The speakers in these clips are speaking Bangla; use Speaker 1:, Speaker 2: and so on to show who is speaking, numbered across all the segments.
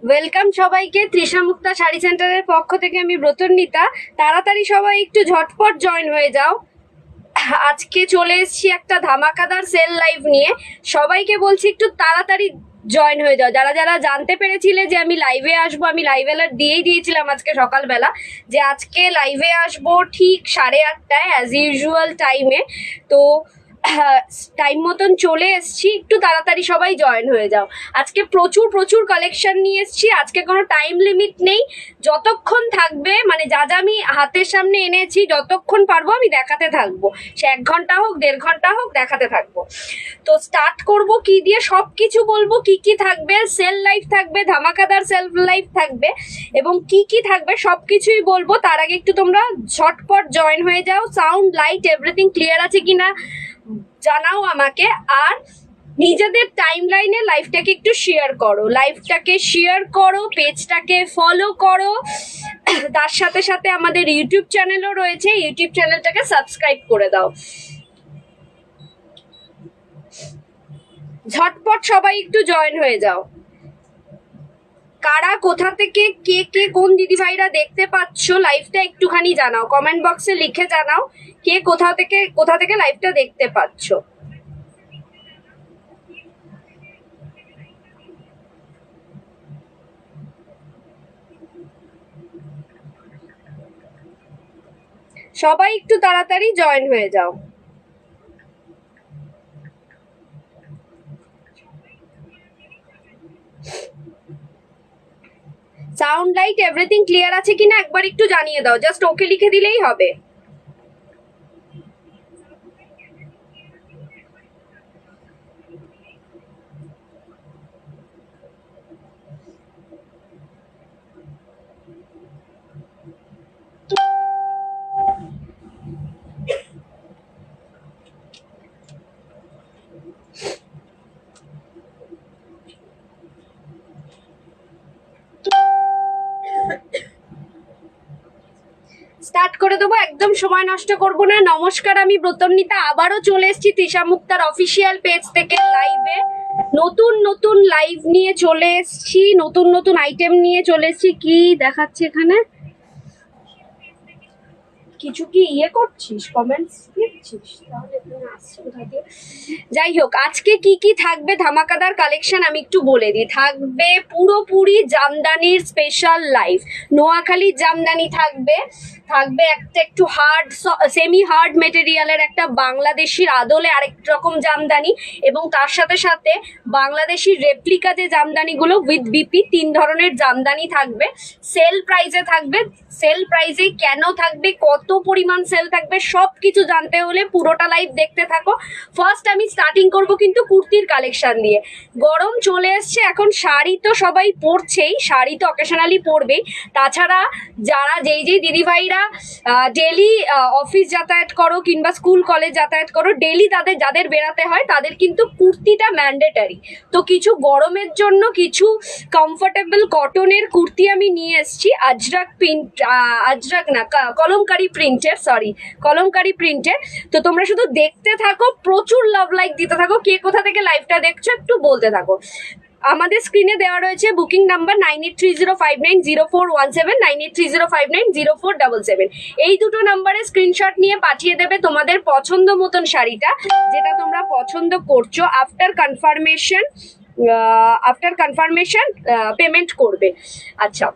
Speaker 1: ওয়েলকাম সবাইকে তৃষা মুক্তা শাড়ি সেন্টারের পক্ষ থেকে। আমি ব্রতন্বিতা। তাড়াতাড়ি সবাই একটু ঝটপট জয়েন হয়ে যাও। আজকে চলে এসেছি একটা ধামাকাদার সেল লাইভ নিয়ে। সবাইকে বলছি একটু তাড়াতাড়ি জয়েন হয়ে যাও। যারা যারা জানতে পেরেছিলে যে আমি লাইভে আসবো, আমি লাইভ অ্যালার্ট দিয়েই দিয়েছিলাম আজকে সকালবেলা যে আজকে লাইভে আসবো ঠিক 8:30 অ্যাজ ইউজুয়াল টাইমে। তো টাইম মতন চলে এসছি, একটু তাড়াতাড়ি সবাই জয়েন হয়ে যাও। আজকে প্রচুর প্রচুর কালেকশন নিয়ে এসছি। আজকে কোনো টাইম লিমিট নেই, যতক্ষণ থাকবে মানে যা যা আমি হাতের সামনে এনেছি যতক্ষণ পারবো আমি দেখাতে থাকবো। সে 1 ঘন্টা হোক 1.5 ঘন্টা হোক দেখাতে থাকবো। তো স্টার্ট করব কি দিয়ে, সব কিছু বলবো কি কি থাকবে। সেল লাইভ থাকবে, ধামাকাদার সেলফ লাইভ থাকবে এবং কি কি থাকবে সব কিছুই বলবো। তার আগে একটু তোমরা ঝটপট জয়েন হয়ে যাও। সাউন্ড লাইট এভরিথিং ক্লিয়ার আছে কিনা জানাও আমাকে। আর নিজেদের টাইম লাইনে লাইভটাকে একটু শেয়ার করো, লাইভটাকে শেয়ার করো, পেজটাকে ফলো করো। তার সাথে সাথে আমাদের ইউটিউব চ্যানেলও রয়েছে, ইউটিউব চ্যানেলটাকে সাবস্ক্রাইব করে দাও। ঝটপট সবাই একটু জয়েন হয়ে যাও। কারা কোথা থেকে কে কে কোন দিদিভাইরা দেখতে পাচ্ছ লাইভটা একটুখানি জানাও, কমেন্ট বক্সে লিখে জানাও কে কোথা থেকে লাইভটা দেখতে পাচ্ছ। সবাই একটু তাড়াতাড়ি জয়েন হয়ে যাও। সাউন্ড লাইট এভরিথিং ক্লিয়ার আছে কিনা একবার একটু জানিয়ে দাও, জাস্ট ওকে লিখে দিলেই হবে। স্টার্ট করে দেবো, একদম সময় নষ্ট করব না। নমস্কার, আমি ব্রতন্বিতা আবারও চলে এসেছি তৃষা মুক্তার অফিসিয়াল পেজ থেকে লাইভে। নতুন নতুন লাইভ নিয়ে চলে এসেছি, নতুন নতুন আইটেম নিয়ে চলে এসেছি। কি দেখাচ্ছে এখানে? কিছু কি করছিস, কমেন্টস লিখছিস? তাহলে আসছে কোথা দিয়ে? যাই হোক, আজকে কি কি থাকবে ধামাকাদার কালেকশন আমি একটু বলে দিই। থাকবে পুরোপুরি জামদানির স্পেশাল লাইভ, নোয়াখালীর জামদানি থাকবে। থাকবে একটা একটু হার্ড সেমি হার্ড মেটেরিয়ালের একটা বাংলাদেশির আদলে আরেক রকম জামদানি, এবং তার সাথে সাথে বাংলাদেশি রেপ্লিকা যে জামদানিগুলো উইথ বিপি, 3 ধরনের জামদানি থাকবে। সেল প্রাইজে থাকবে। সেল প্রাইজে কেন থাকবে, কত পরিমাণ সেল থাকবে, সব কিছু জানতে হলে পুরোটা লাইভ দেখতে থাকো। ফার্স্ট আমি স্টার্টিং করব কিন্তু কুর্তির কালেকশন দিয়ে। গরম চলে এসছে, এখন শাড়ি তো সবাই পরছেই, শাড়ি তো অকেশনালি পরবেই। তাছাড়া যারা যেই দিদিভাইরা ডেলি অফিস যাতায়াত করো কিংবা স্কুল কলেজ যাতায়াত করো, ডেলি যাদের বেরাতে হয় তাদের কিন্তু কুর্তিটা ম্যান্ডেটারি। তো কিছু গরমের জন্য কিছু কমফোর্টেবল কটনের কুর্তি আমি নিয়ে এসেছি। আজরাক না, কলমকারি প্রিন্টের, কলমকারি প্রিন্টের। তো তোমরা শুধু দেখতে থাকো, প্রচুর লাভ লাইক দিতে থাকো। কে কোথা থেকে লাইভটা দেখছো একটু বলতে থাকো। আমাদের স্ক্রিনে দেওয়া রয়েছে বুকিং নাম্বার 9830590417, 9830590477। এই দুটো নাম্বারে স্ক্রিনশট নিয়ে পাঠিয়ে দেবে তোমাদের পছন্দ মতন শাড়িটা, যেটা তোমরা পছন্দ করছো। আফটার কনফার্মেশন পেমেন্ট করবে। আচ্ছা,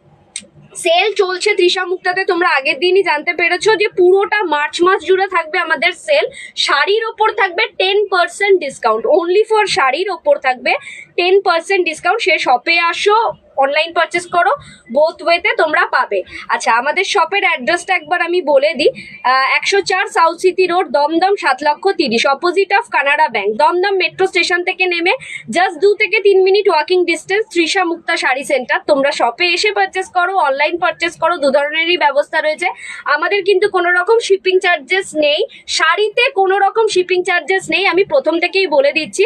Speaker 1: সেল চলছে তৃষা মুক্তাতে, তোমরা আগের দিনই জানতে পেরেছো যে পুরোটা মার্চ মাস জুড়ে থাকবে আমাদের সেল। শাড়ির ওপর থাকবে 10% ডিসকাউন্ট, অনলি ফর শাড়ির ওপর থাকবে 10% ডিসকাউন্ট। সে শপে আসো, অনলাইন পারচেস করো, বোথ ওয়েতে তোমরা পাবে। আচ্ছা, আমাদের শপের অ্যাড্রেসটা একবার আমি বলে দিই। 104 South City Road, Dumdum 7,30,000, opposite of Canara Bank. Dumdum metro station থেকে নেমে জাস্ট 2 থেকে 3 minute walking distance Trisha Mukta sari centre. তোমরা শপে এসে পারচেস করো, অনলাইন পারচেস করো, 2 ধরনেরই ব্যবস্থা রয়েছে। আমাদের কিন্তু কোনো রকম শিপিং চার্জেস নেই, শাড়িতে কোনো রকম শিপিং চার্জেস নেই। আমি প্রথম থেকেই বলে দিচ্ছি,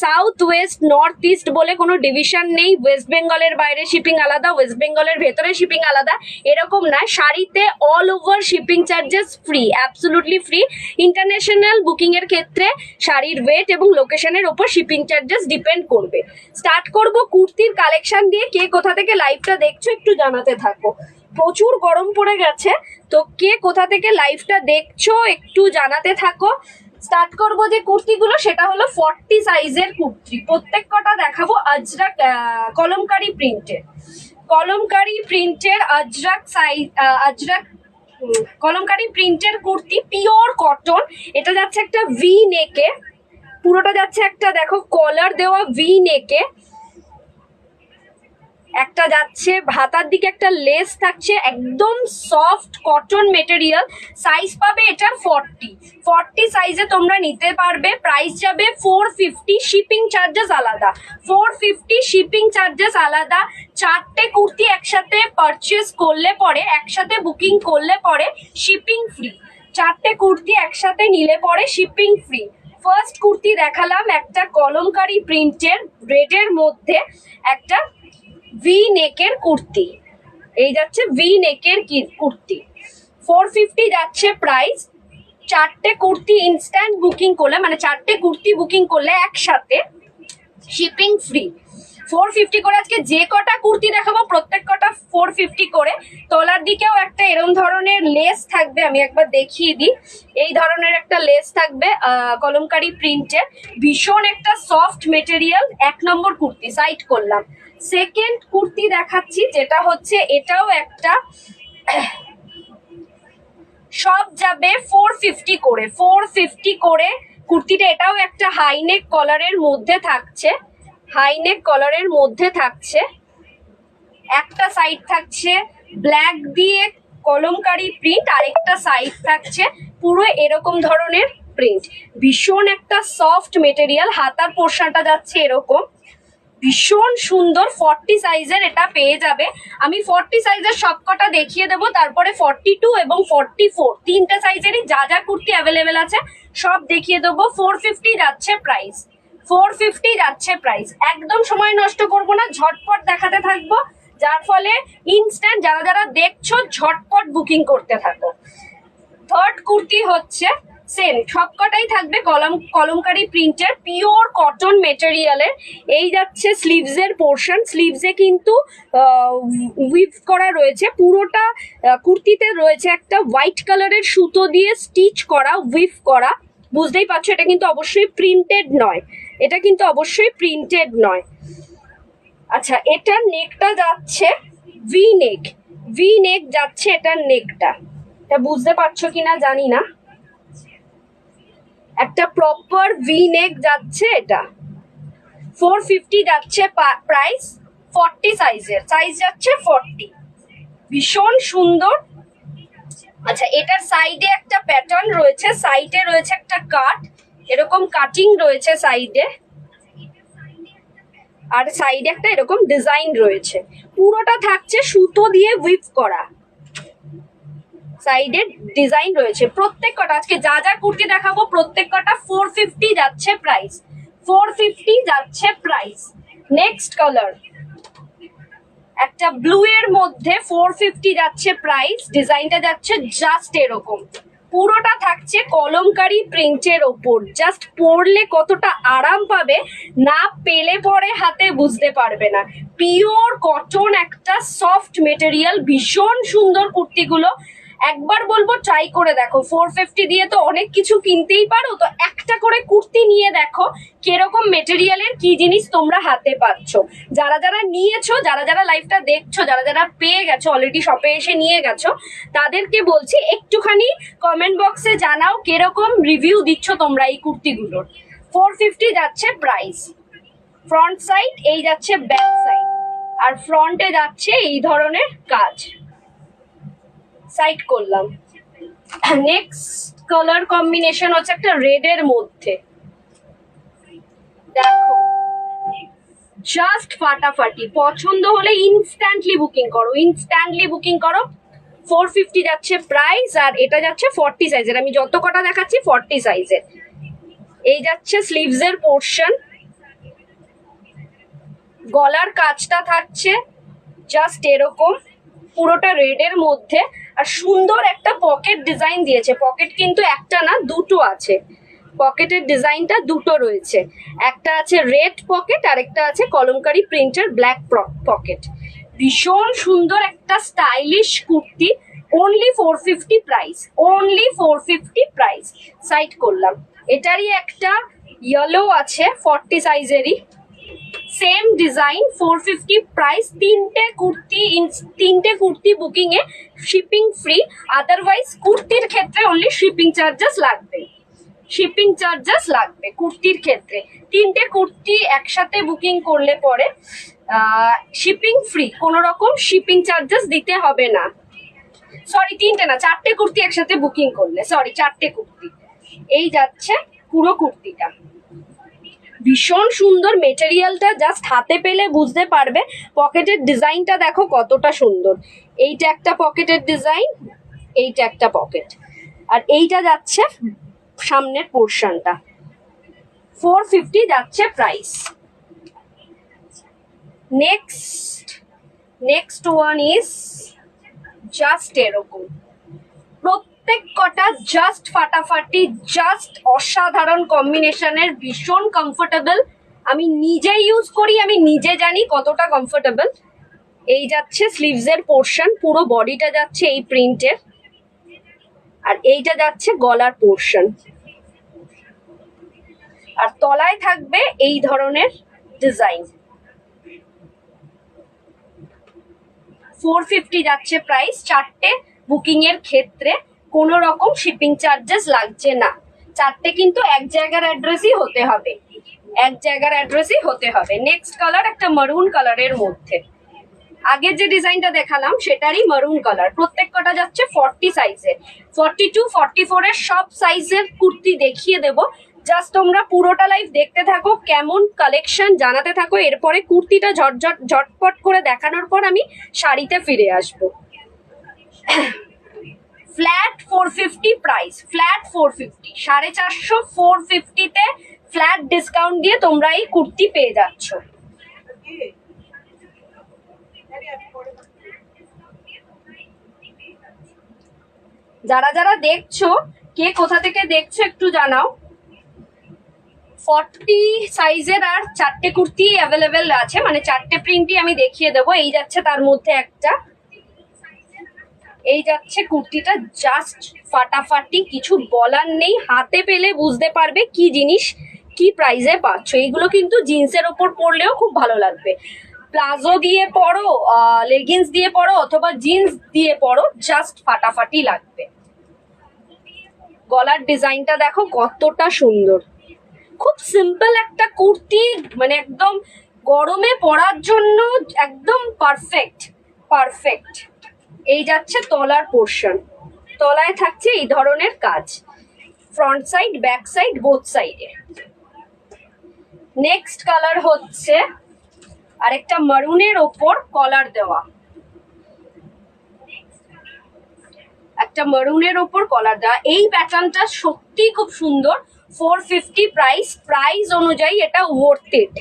Speaker 1: সাউথ ওয়েস্ট নর্থ ইস্ট বলে কোনো ডিভিশন নেই। ওয়েস্ট বেঙ্গলের বাইরে বাইরে শিপিং আলাদা, ওয়েস্ট বেঙ্গলের ভেতরে শিপিং আলাদা, এরকম না। শাড়িতে all over shipping charges free, absolutely free. International booking এর ক্ষেত্রে শাড়ির ওয়েট এবং লোকেশনের ওপর শিপিং চার্জেস ডিপেন্ড করবে। স্টার্ট করব কুর্তির কালেকশন দিয়ে। কে কোথা থেকে লাইভটা দেখছো একটু জানাতে থাকো। প্রচুর গরম পড়ে গেছে, তো কে কোথা থেকে লাইভটা দেখছো একটু জানাতে থাকো। স্টার্ট করব যে কুর্তিগুলো, সেটা হলো 40 সাইজের কুর্তি। প্রত্যেক কটা দেখাবো আজরাক কলমকারি প্রিন্টের, কলমকারি প্রিন্টের আজরাক সাইজ, আজরাক কলমকারি প্রিন্টের কুর্তি, পিওর কটন। এটা যাচ্ছে একটা ভি নেকে, পুরোটা যাচ্ছে একটা দেখো কলার দেওয়া ভি নেকে, একটা যাচ্ছে হাতার দিকে একটা লেস থাকছে, একদম সফট কটন মেটেরিয়াল। সাইজ পাবে এটার 40 সাইজে তোমরা নিতে পারবে। প্রাইস যাবে 450, শিপিং চার্জেস আলাদা, 450 শিপিং চার্জেস আলাদা। চারটে কুর্তি একসাথে পারচেস করলে পরে, একসাথে বুকিং করলে পরে শিপিং ফ্রি। চারটে কুর্তি একসাথে নিলে পরে শিপিং ফ্রি। ফার্স্ট কুর্তি দেখালাম একটা কলমকারি প্রিন্টের রেডের মধ্যে একটা ভি নেকের কুর্তি, এই যাচ্ছে ভি নেকের কুর্তি, 450 যাচ্ছে প্রাইস। চারটে কুর্তি ইনস্ট্যান্ট বুকিং করলে, মানে চারটে কুর্তি বুকিং করলে একসাথে শিপিং ফ্রি। 450 করে আজকে যে কটা কুর্তি দেখাবো প্রত্যেক কটা 450 করে। তলার দিকেও একটা এরম ধরনের লেস থাকবে, আমি একবার দেখিয়ে দিই। এই ধরনের একটা লেস থাকবে কলমকারি প্রিন্টের, ভীষণ একটা সফট মেটেরিয়াল। 1 নম্বর কুর্তি সাইড করলাম। সেকেন্ড কুর্তি দেখাচ্ছি, যেটা হচ্ছে এটাও একটা, সব যাবে 450 করে, 450 করে কুর্তিটা। এটাও একটা হাইনেক কলারের মধ্যে থাকছে, হাইনেক কলারের মধ্যে থাকছে। একটা সাইড থাকছে ব্ল্যাক দিয়ে কলমকারি প্রিন্ট, আরেকটা সাইড থাকছে পুরো এরকম ধরনের প্রিন্ট। ভীষণ একটা সফট মেটেরিয়াল, হাতার পোর্শনটা যাচ্ছে এরকম, ভীষণ সুন্দর। 40 সাইজের এটা পেয়ে যাবে। আমি 40 সাইজের সবকটা দেখিয়ে দেবো, তারপরে 42 এবং 44 তিনটে সাইজেরই যা যা কুর্তি অ্যাভেলেবেল আছে সব দেখিয়ে দেবো। 450 যাচ্ছে প্রাইস, 450 যাচ্ছে প্রাইস। একদম সময় নষ্ট করব না, ঝটপট দেখাতে থাকবো, যার ফলে ইনস্ট্যান্ট যারা যারা দেখছো ঝটপট বুকিং করতে থাকো। থার্ড কুর্তি হচ্ছে সেম, সবকটাই থাকবে কলমকারি প্রিন্টের, পিওর কটন মেটেরিয়ালের। এই যাচ্ছে স্লিভসের পোর্শন, স্লিভসে কিন্তু উইভ করা রয়েছে পুরোটা। কুর্তিতে রয়েছে একটা হোয়াইট কালারের সুতো দিয়ে স্টিচ করা, উইভ করা। বুঝতেই পারছো এটা কিন্তু অবশ্যই প্রিন্টেড নয়, এটা কিন্তু অবশ্যই প্রিন্টেড নয়। আচ্ছা, এটার নেকটা যাচ্ছে ভি নেক, ভি নেক যাচ্ছে এটার নেকটা, এটা বুঝতে পারছো কিনা জানি না। একটা প্রপার ভি নেক যাচ্ছে এটা। 450 যাচ্ছে প্রাইস, 40 সাইজের, সাইজ যাচ্ছে 40, ভীষণ সুন্দর। আচ্ছা, এটার সাইডে একটা প্যাটার্ন রয়েছে, সাইডে রয়েছে একটা কাট, এরকম কাটিং রয়েছে সাইডে, আর সাইডে একটা এরকম ডিজাইন রয়েছে। পুরোটা থাকছে সুতো দিয়ে উইভ করা, সাইডে ডিজাইন রয়েছে। প্রত্যেক কটা আজকে যা যা কুর্তি দেখাবো প্রত্যেক কটা 450 যাচ্ছে প্রাইস, 450 যাচ্ছে প্রাইস। নেক্সট কালার একটা ব্লু এর মধ্যে 450 যাচ্ছে প্রাইস। ডিজাইনটা যাচ্ছে জাস্ট এরকম, পুরোটা থাকছে কলমকারি প্রিন্টের ওপর। জাস্ট পরলে কতটা আরাম পাবে, না পেলে পরে হাতে বুঝতে পারবে না। পিওর কটন একটা সফট মেটেরিয়াল, ভীষণ সুন্দর কুর্তিগুলো। একবার বলবো ট্রাই করে দেখো। 450 দিয়ে তো অনেক কিছু কিনতেই পারো, তো একটা করে কুর্তি নিয়ে দেখো কিরকম মেটেরিয়ালের কি জিনিস তোমরা হাতে পাচ্ছ। যারা যারা নিয়েছো, যারা যারা লাইভটা দেখছো, যারা যারা পেয়ে গেছো অলরেডি শপে এসে নিয়ে গেছো, তাদেরকে বলছি একটুখানি কমেন্ট বক্সে জানাও কিরকম রিভিউ দিচ্ছ তোমরা এই কুর্তিগুলোর। 450 যাচ্ছে প্রাইস। ফ্রন্ট সাইড, এই যাচ্ছে ব্যাক সাইড, আর ফ্রন্টে যাচ্ছে এই ধরনের কাজ। সাইড করলাম। নেক্সট কালার কম্বিনেশন হচ্ছে একটা রেড এর মধ্যে, দেখো জাস্ট ফাটাফাটি। পছন্দ হলে ইনস্ট্যান্টলি বুকিং করো, ইনস্ট্যান্টলি বুকিং করো। 450 যাচ্ছে প্রাইস, আর এটা যাচ্ছে 40 সাইজের। আমি যত কটা দেখাচ্ছি 40 সাইজের। এই যাচ্ছে স্লিভসের পোর্শন, গলার কাজটা থাকছে জাস্ট এরকম পুরোটা রেডের মধ্যে, আর সুন্দর একটা পকেট ডিজাইন দিয়েছে। পকেট কিন্তু একটা না, দুটো আছে। পকেটের ডিজাইনটা দুটো রয়েছে, একটা আছে রেড পকেট আর একটা আছে কলমকারি প্রিন্টের ব্ল্যাক পকেট। ভীষণ সুন্দর একটা stylish kurti, only 450 price, only 450 price. Side করলাম। এটারই একটা ইয়েলো আছে 40 সাইজেরই, সেম ডিজাইন, 450 প্রাইস। তিনটে কুর্তি বুকিং এ শিপিং ফ্রি, আদারওয়াইজ কুর্তির ক্ষেত্রে অনলি শিপিং চার্জেস লাগবে। শিপিং চার্জেস লাগবে কুর্তির ক্ষেত্রে। তিনটে কুর্তি একসাথে বুকিং করলে পরে শিপিং ফ্রি, কোনো রকম শিপিং চার্জেস দিতে হবে না। সরি, তিনটে না, চারটে কুর্তি একসাথে বুকিং করলে, সরি, চারটে কুর্তি। এই যাচ্ছে পুরো কুর্তিটা, ভীষণ সুন্দর। মেটেরিয়ালটা জাস্ট হাতে পেলে বুঝতে পারবে। পকেটের ডিজাইনটা দেখো কতটা সুন্দর। এইটা একটা পকেটের ডিজাইন, এইটা একটা পকেট, আর এইটা যাচ্ছে সামনের পোর্শনটা। 450 যাচ্ছে price. Next one is just এরকম, প্রত্যেক কটা জাস্ট ফাটাফাটি, জাস্ট অসাধারণ কম্বিনেশনের, ভীষণ কমফোর্টেবল। আমি নিজে ইউজ করি, আমি নিজে জানি কতটা কমফোর্টেবল। এই যাচ্ছে স্লিভসের পোর্শন, পুরো বডিটা যাচ্ছে এই প্রিন্টের, আর এইটা যাচ্ছে গলার পোর্শন, আর তলায় থাকবে এই ধরনের ডিজাইন। 450 যাচ্ছে প্রাইস। চারটে বুকিং এর ক্ষেত্রে কোনো রকম শিপিং চার্জেস লাগছে না। চারটে কিন্তু এক জায়গার অ্যাড্রেসই হতে হবে, এক জায়গার অ্যাড্রেসই হতে হবে। নেক্সট কালার একটা মারুন কালারের মধ্যে, আগের যে ডিজাইনটা দেখালাম সেটারই মারুন কালার। প্রত্যেক কটা যাচ্ছে 40 সাইজের, 42, 44 এর সব সাইজের কুর্তি দেখিয়ে দেব। জাস্ট তোমরা পুরোটা লাইভ দেখতে থাকো, কেমন কালেকশন জানাতে থাকো। এরপরে কুর্তিটা ঝটপট করে দেখানোর পর আমি শাড়িতে ফিরে আসবো। ফ্ল্যাট 450 প্রাইস, ফ্ল্যাট 450, 450, 450 তে ফ্ল্যাট ডিসকাউন্ট দিয়ে তোমরা এই কুর্তি পেয়ে যাচ্ছ। যারা যারা দেখছো, কে কোথা থেকে দেখছো একটু জানাও। 40 সাইজের আর চারটে কুর্তি অ্যাভেলেবেল আছে, মানে চারটে প্রিন্টই আমি দেখিয়ে দেবো। এই যাচ্ছে তার মধ্যে একটা, এই যাচ্ছে কুর্তিটা, জাস্ট ফাটাফাটি, কিছু বলার নেই। হাতে পেলে বুঝতে পারবে কি জিনিস কি প্রাইসে পাচ্ছ। এইগুলো কিন্তু জিন্সের ওপর পরলেও খুব ভালো লাগবে। প্লাজো দিয়ে পরো, লেগিংস দিয়ে পরো, অথবা জিন্স দিয়ে পরো, জাস্ট ফাটাফাটি লাগবে। গলার ডিজাইনটা দেখো কতটা সুন্দর, খুব সিম্পল একটা কুর্তি, মানে একদম গরমে পরার জন্য একদম পারফেক্ট পারফেক্ট। এই যাচ্ছে তলার পোর্শন, তলায় থাকছে এই ধরনের কাজ, front side, back side, both সাইডে। নেক্সট কালার হচ্ছে আরেকটা মারুনের ওপর কলার দেওয়া, একটা মারুনের ওপর কলার দেওয়া। এই প্যাটার্নটা সত্যি খুব সুন্দর। 450 প্রাইস, প্রাইস অনুযায়ী এটা ওয়ার্থ ইট,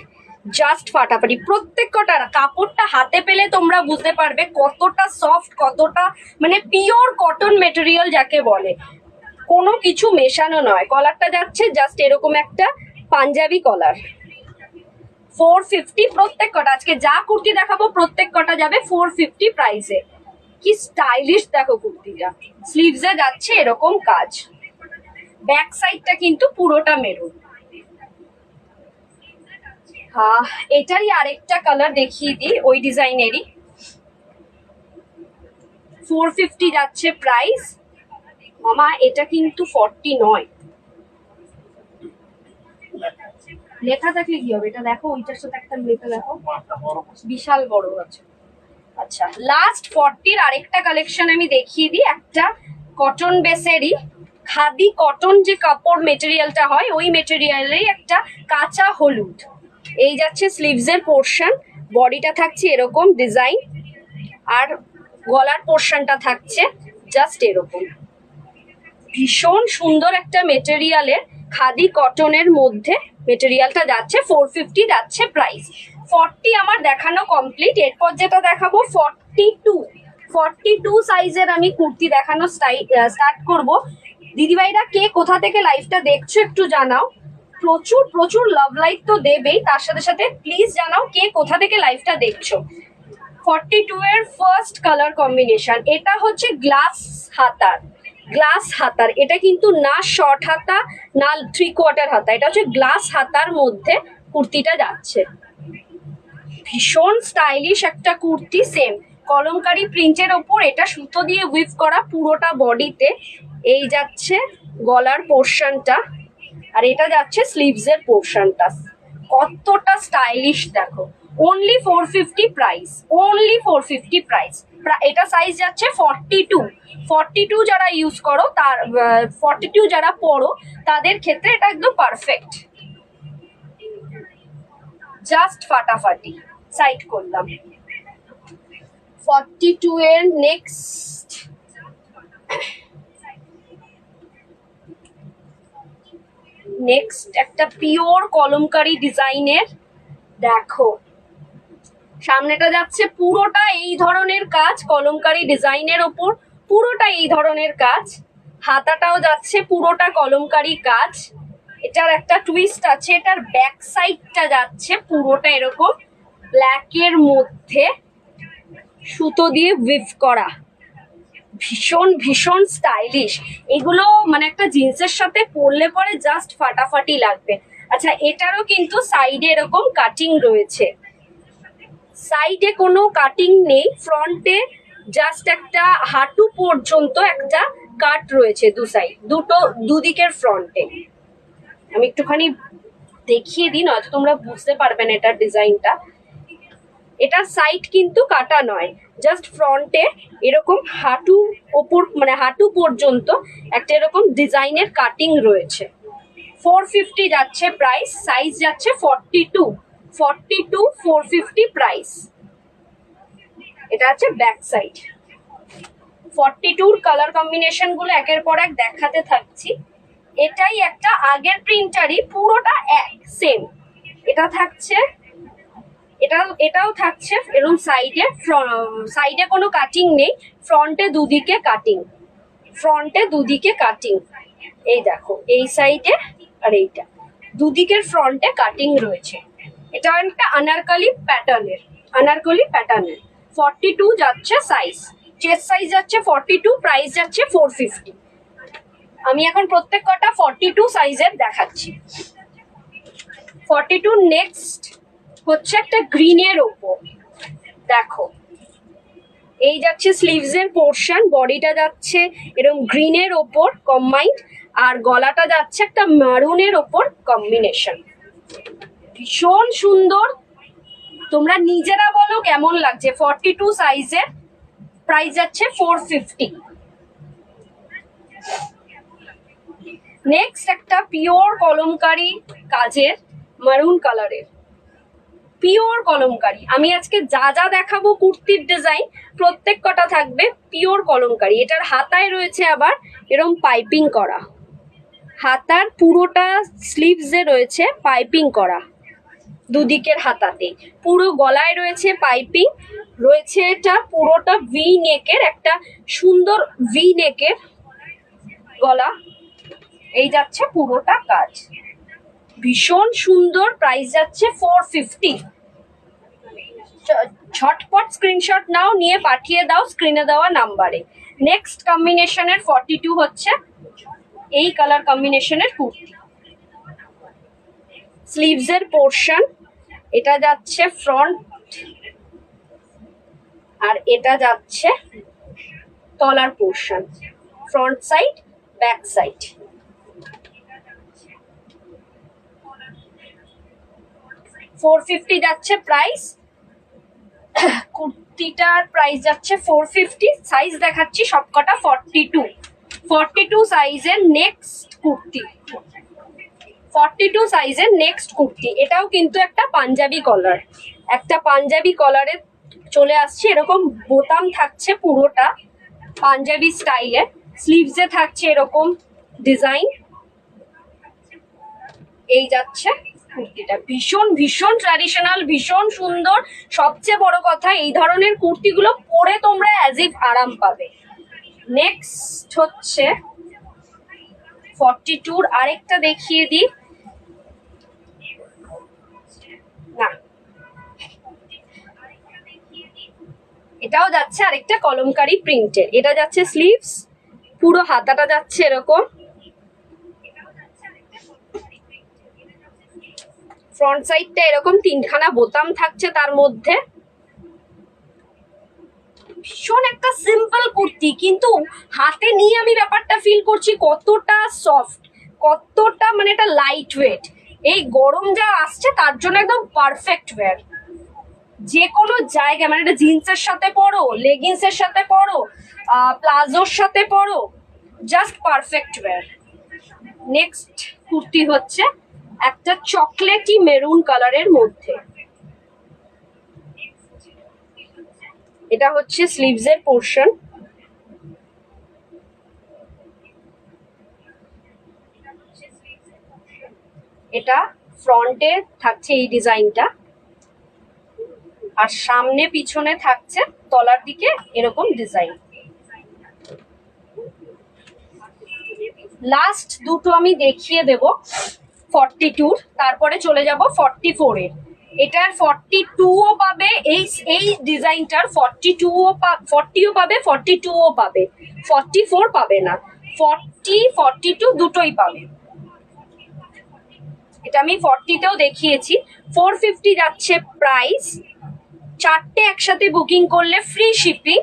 Speaker 1: জাস্ট ফাটাফাটি। প্রত্যেক কটার কাপড়টা হাতে পেলে তোমরা বুঝতে পারবে কতটা সফট, কতটা মানে পিওর কটন মেটেরিয়াল যাকে বলে, কোনো কিছু মেশানো নয়। কলারটা যাচ্ছে জাস্ট এরকম একটা পাঞ্জাবি কলার। 450 প্রত্যেক কটা, আজকে যা কুর্তি দেখাবো প্রত্যেক কটা যাবে 450 প্রাইসে। কি স্টাইলিশ দেখো কুর্তিটা, স্লিভসে যাচ্ছে এরকম কাজ, ব্যাক সাইডটা কিন্তু পুরোটা মেরুন। হ্যাঁ, এটারই আরেকটা কালার দেখিয়ে দিই, ওই ডিজাইনেরই। 450 যাচ্ছে প্রাইস। মামা এটা কিন্তু 40 নয়, লেখা থাকলে কি হবে, এটা দেখো, ওইটার সাথে একটা লেখা দেখো, বিশাল বড় আছে। আচ্ছা, লাস্ট 40 আরেকটা কালেকশন আমি দেখিয়ে দিই, একটা কটন বেসেরই, খাদি কটন যে কাপড় মেটেরিয়ালটা হয় ওই মেটেরিয়ালেরই একটা কাঁচা হলুদ। এই যাচ্ছে স্লিভসের পোর্শন, বডিটা থাকছে এরকম ডিজাইন, আর গলার পোর্শনটা থাকছে জাস্ট এরকম। ভীষণ সুন্দর একটা মেটেরিয়ালের, খাদি কটনের মধ্যে মেটেরিয়ালটা যাচ্ছে 450 যাচ্ছে প্রাইস। 40 আমার দেখানো কমপ্লিট। এরপর যেটা দেখাবো 42 সাইজের আমি কুর্তি দেখানো স্টার্ট করব। দিদিভাইরা কে কোথা থেকে লাইভটা দেখছো একটু জানাও। প্রচুর প্রচুর লাভ লাইক তো দেবেই, তার সাথে সাথে প্লিজ জানাও কে কোথা থেকে লাইভটা দেখছো। 42 এর ফার্স্ট কালার কম্বিনেশন, এটা হচ্ছে গ্লাস হাতার। এটা কিন্তু না শর্ট হাতা না 3/4 হাতা, এটা হচ্ছে গ্লাস হাতার মধ্যে কুর্তিটা যাচ্ছে। ভীষণ স্টাইলিশ একটা কুর্তি, সেম কলমকারি প্রিন্টের ওপর এটা সুতো দিয়ে উইভ করা পুরোটা বডিতে। এই যাচ্ছে গলার পোর্শনটা, আর এটা যাচ্ছে স্লিভসের পোর্শনটা। কতটা স্টাইলিশ দেখো। Only 450 price, only 450 price. এটা সাইজ যাচ্ছে 42 যারা ইউজ করো, তার 42 যারা পরো তাদের ক্ষেত্রে এটা একদম পারফেক্ট, জাস্ট ফাটাফাটি। সাইড করলাম। 42 এর নেক্সট একটা পিওর কলমকারি ডিজাইনের, দেখো সামনেটা যাচ্ছে পুরোটা এই ধরনের কাজ, কলমকারি ডিজাইনের ওপর পুরোটা এই ধরনের কাজ। হাতাটাও যাচ্ছে পুরোটা কলমকারি কাজ। এটার একটা টুইস্ট আছে, এটার ব্যাক সাইডটা যাচ্ছে পুরোটা এরকম ব্ল্যাকের মধ্যে সুতো দিয়ে উইভ করা। ভীষণ ভীষণ স্টাইলিশ এগুলো, মানে একটা জিন্সের সাথে পরলে পরে জাস্ট ফাটাফাটি লাগবে। আচ্ছা, এটারও কিন্তু সাইডে এরকম কাটিং রয়েছে, সাইডে কোনো কাটিং নেই, ফ্রন্টে জাস্ট একটা হাঁটু পর্যন্ত একটা কাট রয়েছে দুদিকের ফ্রন্টে। আমি একটুখানি দেখিয়ে দিই, নয়তো তোমরা বুঝতে পারবে না এটার ডিজাইনটা। এটার সাইড কিন্তু কাটা নয়, জাস্ট ফ্রন্টে এরকম হাঁটুর ওপর, মানে হাঁটু পর্যন্ত একটা এরকম ডিজাইনের কাটিং রয়েছে। 450 যাচ্ছে প্রাইস, সাইজ যাচ্ছে 42 450 প্রাইস। এটা হচ্ছে ব্যাক সাইড। 42 কালার কম্বিনেশন গুলো একের পর এক দেখাতে থাকছি। এটাই একটা আগের প্রিন্টারই, পুরোটা এক সেম। এটা থাকছে, এটাও থাকছে এরকম সাইডে কোনো কাটিং নেই, ফ্রন্টে দুদিকে কাটিং। এই দেখো এই সাইডে আর এইটা দুদিকের ফ্রন্টে কাটিং রয়েছে। এটা একটা আনারকলি প্যাটার্নের। 42 যাচ্ছে সাইজ, চেস্ট সাইজ যাচ্ছে 42, প্রাইস যাচ্ছে 450। আমি এখন প্রত্যেক কটা 42 সাইজের দেখাচ্ছি। 42 নেক্সট হচ্ছে একটা গ্রিনের ওপর, দেখো এই যাচ্ছে স্লিভসের পোর্শন, বডিটা যাচ্ছে এরকম গ্রিনের ওপর কম্বাইন্ড, আর গলাটা যাচ্ছে একটা মারুনের ওপর কম্বিনেশন। ভীষণ সুন্দর, তোমরা নিজেরা বলো কেমন লাগছে। 42 সাইজের, প্রাইস যাচ্ছে 450। নেক্সট একটা পিওর কলমকারি কাজের, মারুন কালারের পিওর কলমকারি। আমি আজকে যা যা দেখাবো কুর্তির ডিজাইন প্রত্যেক কটা থাকবে পিওর কলমকারি। এটার হাতায় রয়েছে আবার এরকম পাইপিং করা, হাতার পুরোটা স্লিভসে রয়েছে পাইপিং করা, দুদিকের হাতাতে পুরো গলায় রয়েছে পাইপিং রয়েছে। এটা পুরোটা ভি নেকের, একটা সুন্দর ভি নেকের গলা। এই যাচ্ছে পুরোটা কাজ, ভীষণ সুন্দর। প্রাইস যাচ্ছে 450। ঝটপট স্ক্রিনশট নাও, নিয়ে পাঠিয়ে দাও স্ক্রিনে দেওয়া নাম্বারে। নেক্সট কম্বিনেশনের 42 হচ্ছে এই কালার কম্বিনেশনের কুর্তি। স্লিভসের পোর্শন, এটা যাচ্ছে ফ্রন্ট আর এটা যাচ্ছে তলার portion, front side back side. $450 যাচ্ছে প্রাইস। কুর্তিটার প্রাইস যাচ্ছে 450, সাইজ দেখাচ্ছি সবকটা 42 সাইজের নেক্সট কুর্তি। 42 সাইজের নেক্সট কুর্তি, এটাও কিন্তু একটা পাঞ্জাবি কলারে চলে আসছে। এরকম বোতাম থাকছে পুরোটা পাঞ্জাবি স্টাইলে, স্লিভসে থাকছে এরকম ডিজাইন। এই যাচ্ছে কুর্তিটা ভীষণ ভীষণ ট্র্যাডিশনাল, ভীষণ সুন্দর। সবচেয়ে বড় কথা, এই ধরনের কুর্তিগুলো পরে তোমরা অ্যাজ ইফ আরাম পাবে। নেক্সট হচ্ছে 42 আরেকটা দেখিয়ে দিই। না, এটাও যাচ্ছে আরেকটা কলমকারি প্রিন্টের। এটা যাচ্ছে স্লিভস, পুরো হাতাটা যাচ্ছে এরকম, ফ্রন্ট সাইডটা এরকম 3খানা বোতাম থাকছে তার মধ্যে। ভীষণ একটা সিম্পল কুর্তি, কিন্তু হাতে নিয়ে আমি ব্যাপারটা ফিল করছি কতটা সফট, কতটা মানে এটা লাইট ওয়েট। এই গরম যা আসছে তার জন্য একদম পারফেক্ট ওয়্যার। যে কোনো জায়গায়, মানে এটা জিন্সের সাথে পরো, লেগিংসের সাথে পরো, প্লাজোর সাথে পরো, just perfect wear. Next kurti হচ্ছে একটা চকলেটি মেরুন কালারের মধ্যে। এটা হচ্ছে স্লিভসের পোর্শন। এটা ফ্রন্টে থাকছে এই ডিজাইনটা, আর সামনে পিছনে থাকছে তলার দিকে এরকম ডিজাইন। লাস্ট দুটো আমি দেখিয়ে দেব 42, তারপরে চলে যাব 44 এর। এটার 42ও পাবে, এই ডিজাইনটার 42ও 40ও পাবে, 42ও পাবে, 44 পাবে না, 40 42 দুটোই পাবে। এটা আমি 40তেও দেখিয়েছি। 450 যাচ্ছে প্রাইস। 4টে একসাথে বুকিং করলে ফ্রি শিপিং।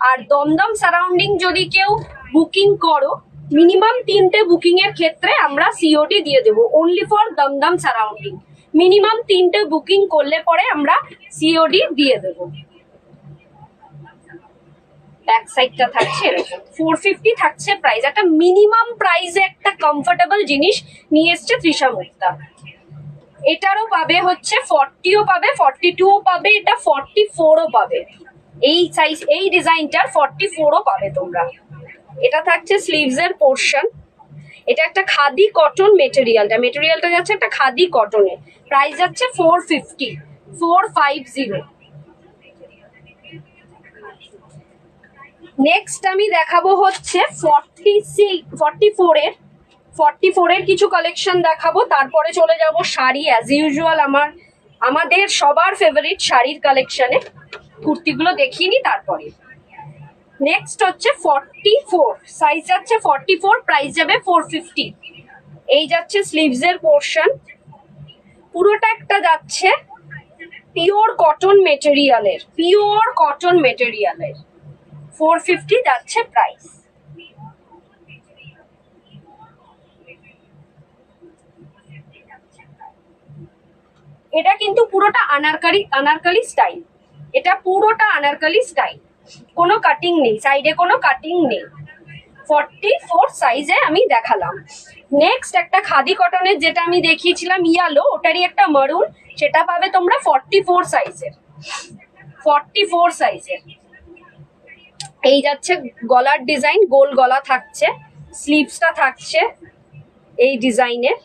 Speaker 1: আর দমদম সারাউন্ডিং যদি কেউ বুকিং করো, মিনিমাম 3টে বুকিং এর ক্ষেত্রে আমরা সিওডি দিয়ে দেবো, only for Dumdum surrounding. Minimum 3টে বুকিং করলে পরে আমরা সিওডি দিয়ে দেবো। ব্যাক সাইডটা থাকছে এরকম। 450 থাকছে প্রাইস। একটা মিনিমাম প্রাইসে একটা কমফোর্টেবল জিনিস নিয়ে এসছে তৃষা মুক্তা। এটারও পাবে হচ্ছে 40ও পাবে, 42ও পাবে, এটা 44ও পাবে। এই সাইজ, এই ডিজাইনটার 44ও পাবে তোমরা। এটা থাকছে স্লিভসের পোর্শন। এটা একটা খাদি কটন মেটেরিয়ালটা যাচ্ছে একটা খাদি কটনে। প্রাইস যাচ্ছে 450, 450। নেক্সট আমি দেখাবো হচ্ছে 44 এর কিছু কালেকশন দেখাবো, তারপরে চলে যাব শাড়ি। অ্যাজ ইউজুয়াল আমাদের সবার ফেভারিট শাড়ির কালেকশনে কুর্তিগুলো দেখিয়ে নি তারপরে। নেক্সট হচ্ছে 44, সাইজ যাচ্ছে 44, প্রাইস যাবে 450। এই যাচ্ছে স্লিভসের পোর্শন, পুরোটা একটা যাচ্ছে পিওর কটন মেটেরিয়ালের, 450 যাচ্ছে প্রাইস। এটা কিন্তু পুরোটা আনারকলি স্টাইল, এটা পুরোটা আনারকলি স্টাইল, কোনো কাটিং নেই, সাইডে কোনো কাটিং নেই। 44 সাইজে আমি দেখালাম। নেক্সট একটা খাদি কটনের, যেটা আমি দেখিয়েছিলাম ইয়ালো, ওটারই একটা মারুন, সেটা পাবে তোমরা 44 সাইজের। এই যাচ্ছে গলার ডিজাইন, গোল গলা থাকছে, স্লিভসটা থাকছে এই ডিজাইনের।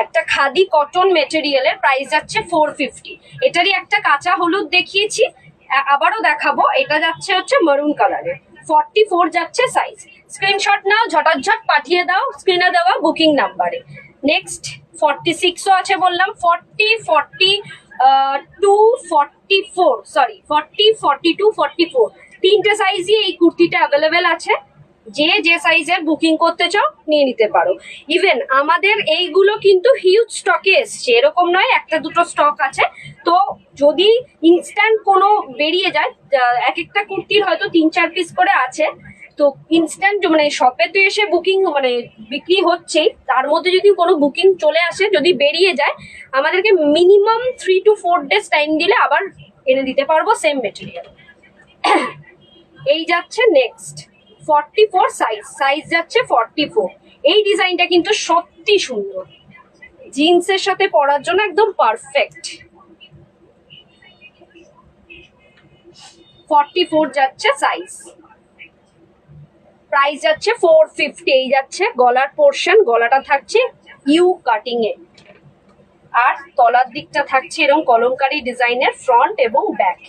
Speaker 1: একটা খাদি কটন মেটেরিয়ালের, প্রাইস যাচ্ছে 450। এটারই একটা কাঁচা হলুদ দেখিয়েছি, আবারও দেখাবো। এটা যাচ্ছে হচ্ছে মারুন কালারের, 44 যাচ্ছে সাইজ। স্ক্রিনশট নাও, ঝটাঝট পাঠিয়ে দাও স্ক্রিনে দেওয়া বুকিং নাম্বারে। নেক্সট 46ও আছে বললাম, 40, 42, 44, সরি 40, 42, 44, 3টে সাইজই এই কুর্তিটা অ্যাভেলেবেল আছে। যে সাইজের বুকিং করতে চাও নিয়ে নিতে পারো। ইভেন আমাদের এইগুলো কিন্তু হিউজ স্টকে এসছে, এরকম নয় একটা দুটো স্টক আছে। তো যদি ইনস্ট্যান্ট কোনো বেরিয়ে যায়, এক একটা কুর্তির হয়তো 3-4 পিস করে আছে, তো ইনস্ট্যান্ট মানে শপে তো এসে বুকিং মানে বিক্রি হচ্ছেই, তার মধ্যে যদি কোনো বুকিং চলে আসে, যদি বেরিয়ে যায়, আমাদেরকে মিনিমাম 3 to 4 days টাইম দিলে আবার এনে দিতে পারবো সেম মেটেরিয়াল। এই যাচ্ছে নেক্সট 44 সাইজ যাচ্ছে 44। এই ডিজাইনটা কিন্তু সত্যি সুন্দর, জিন্সের সাথে পরার জন্য একদম পারফেক্ট। 44 যাচ্ছে সাইজ, প্রাইস যাচ্ছে 450। এই যাচ্ছে গলার পোর্শন, গলাটা থাকছে ইউ কাটিং এ। আর তলার দিকটা থাকছে এরকম কলমকারী ডিজাইনের ফ্রন্ট এবং ব্যাক।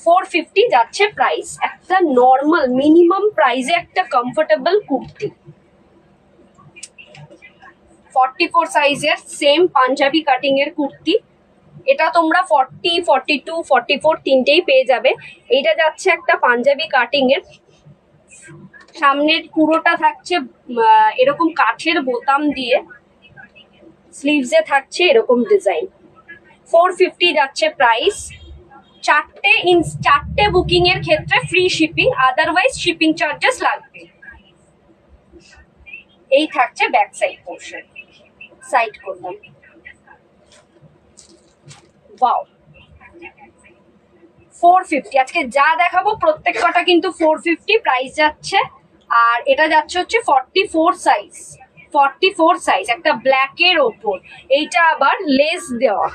Speaker 1: 450 যাচ্ছে প্রাইস। একটা নর্মাল মিনিমাম প্রাইসে একটা কমফোর্টেবল কুর্তি। 44 সাইজের সেম পাঞ্জাবি কাটিং এর কুর্তি। এটা তোমরা 40, 42, 44 তিনটেই পেয়ে যাবে। এইটা যাচ্ছে একটা পাঞ্জাবি কাটিং এর, সামনের পুরোটা থাকছে এরকম কাঠের বোতাম দিয়ে, স্লিভসে থাকছে এরকম ডিজাইন। 450 যাচ্ছে প্রাইস। চারটে বুকিং এর ক্ষেত্রে free shipping, otherwise shipping charges লাগবে। এই থাকছে ব্যাক সাইড পোর্শন। সাইড করলাম। ওয়াও, 450। আজকে যা দেখাবো প্রত্যেক কটা কিন্তু 450 প্রাইস যাচ্ছে। আর এটা যাচ্ছে হচ্ছে 44 সাইজ। 44 সাইজ, একটা ব্ল্যাকের ওপর। এইটা আবার লেস দেওয়া,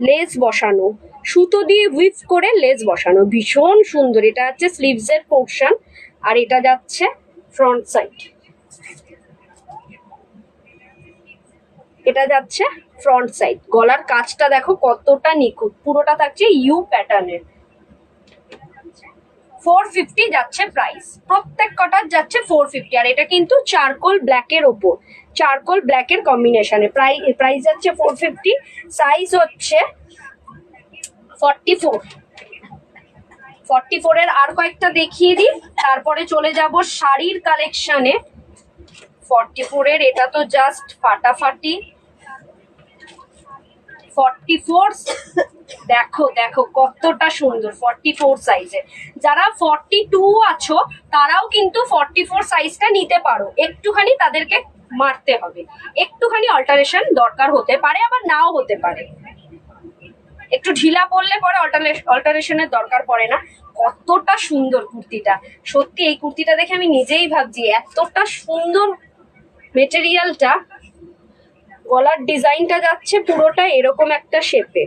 Speaker 1: লেস বসানো, সুতো দিয়ে উইভ করে লেস বসানো, ভীষণ সুন্দর। এটা হচ্ছে স্লিভসের পোর্শন আর এটা যাচ্ছে ফ্রন্ট সাইড। এটা যাচ্ছে ফ্রন্ট সাইড। গলার কাজটা দেখো কতটা নিখুঁত, পুরোটা থাকছে ইউ প্যাটার্নের। 450 যাচ্ছে প্রাইস। প্রত্যেক কটার যাচ্ছে 450। আর এটা কিন্তু চারকোল ব্ল্যাকের ওপর, চারকোল ব্ল্যাকের কম্বিনেশনে। প্রাইস যাচ্ছে 450। সাইজ হচ্ছে 44। 44 এর আর কয়েকটা দেখিয়ে দিই, তারপরে চলে যাব শাড়ির কালেকশনে। 44 এর এটা তো জাস্ট ফাটাফাটি। 44 দেখো দেখো কতটা সুন্দর। 44 সাইজে যারা 42 আছো তারাও কিন্তু 44 সাইজটা নিতে পারো। একটুখানি তাদেরকে মারতে হবে, একটুখানি অল্টারেশন দরকার হতে পারে, আবার নাও হতে পারে। একটু ঢিলা পড়লে পরে অল্টারেশনের দরকার পড়ে না। কতটা সুন্দর কুর্তিটা, সত্যি এই কুর্তিটা দেখে আমি নিজেই ভাবছি এতটা সুন্দর মেটেরিয়ালটা। গলার ডিজাইনটা যাচ্ছে পুরোটা এরকম একটা শেপে।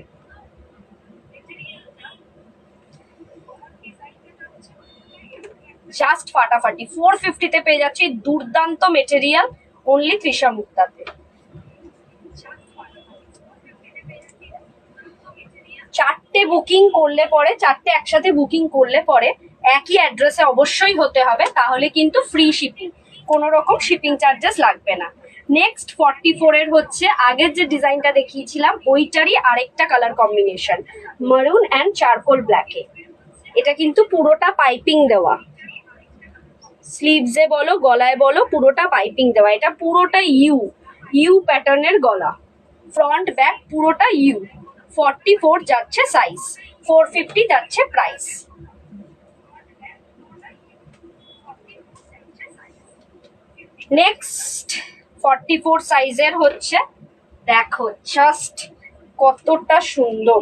Speaker 1: জাস্ট ফাটাফাটি। 450 তে পেয়ে যাচ্ছে দুর্দান্ত মেটেরিয়াল, অনলি তৃষা মুক্তাতে। চারটে বুকিং করলে পরে, চারটে একসাথে বুকিং করলে পরে একই অ্যাড্রেসে অবশ্যই হতে হবে, তাহলে কিন্তু ফ্রি শিপিং, কোনো রকম শিপিং চার্জেস লাগবে না। নেক্সট 44 এর হচ্ছে আগের যে ডিজাইনটা দেখিয়েছিলাম ওইটারই আরেকটা কালার কম্বিনেশন, মারুন অ্যান্ড চারকোল ব্ল্যাকে। এটা কিন্তু পুরোটা পাইপিং দেওয়া, স্লিভসে বলো গলায় বলো পুরোটা পাইপিং দেওয়া। এটা পুরোটা ইউ প্যাটার্নের গলা, ফ্রন্ট ব্যাক পুরোটা ইউ। 44 যাচ্ছে সাইজ, 450 যাচ্ছে প্রাইস। নেক্সট 44 সাইজের হচ্ছে, দেখো জাস্ট কতটা সুন্দর।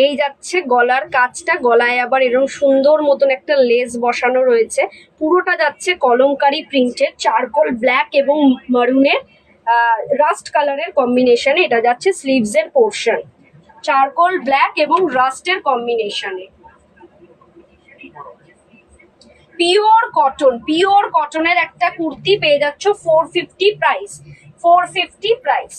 Speaker 1: এই যাচ্ছে গলার কাজটা, গলায় আবার এরকম সুন্দর মতন একটা লেস বসানো রয়েছে। পুরোটা যাচ্ছে কলমকারি প্রিন্টের, চারকোল ব্ল্যাক এবং মারুনের রাস্ট কালারের কম্বিনেশনে। এটা যাচ্ছে স্লিভসের পোর্শন, চারকোল ব্ল্যাক এবং রাস্টের কম্বিনেশনে। পিওর কটনের একটা কুর্তি পেয়ে যাচ্ছ 450 প্রাইস। 450 প্রাইস।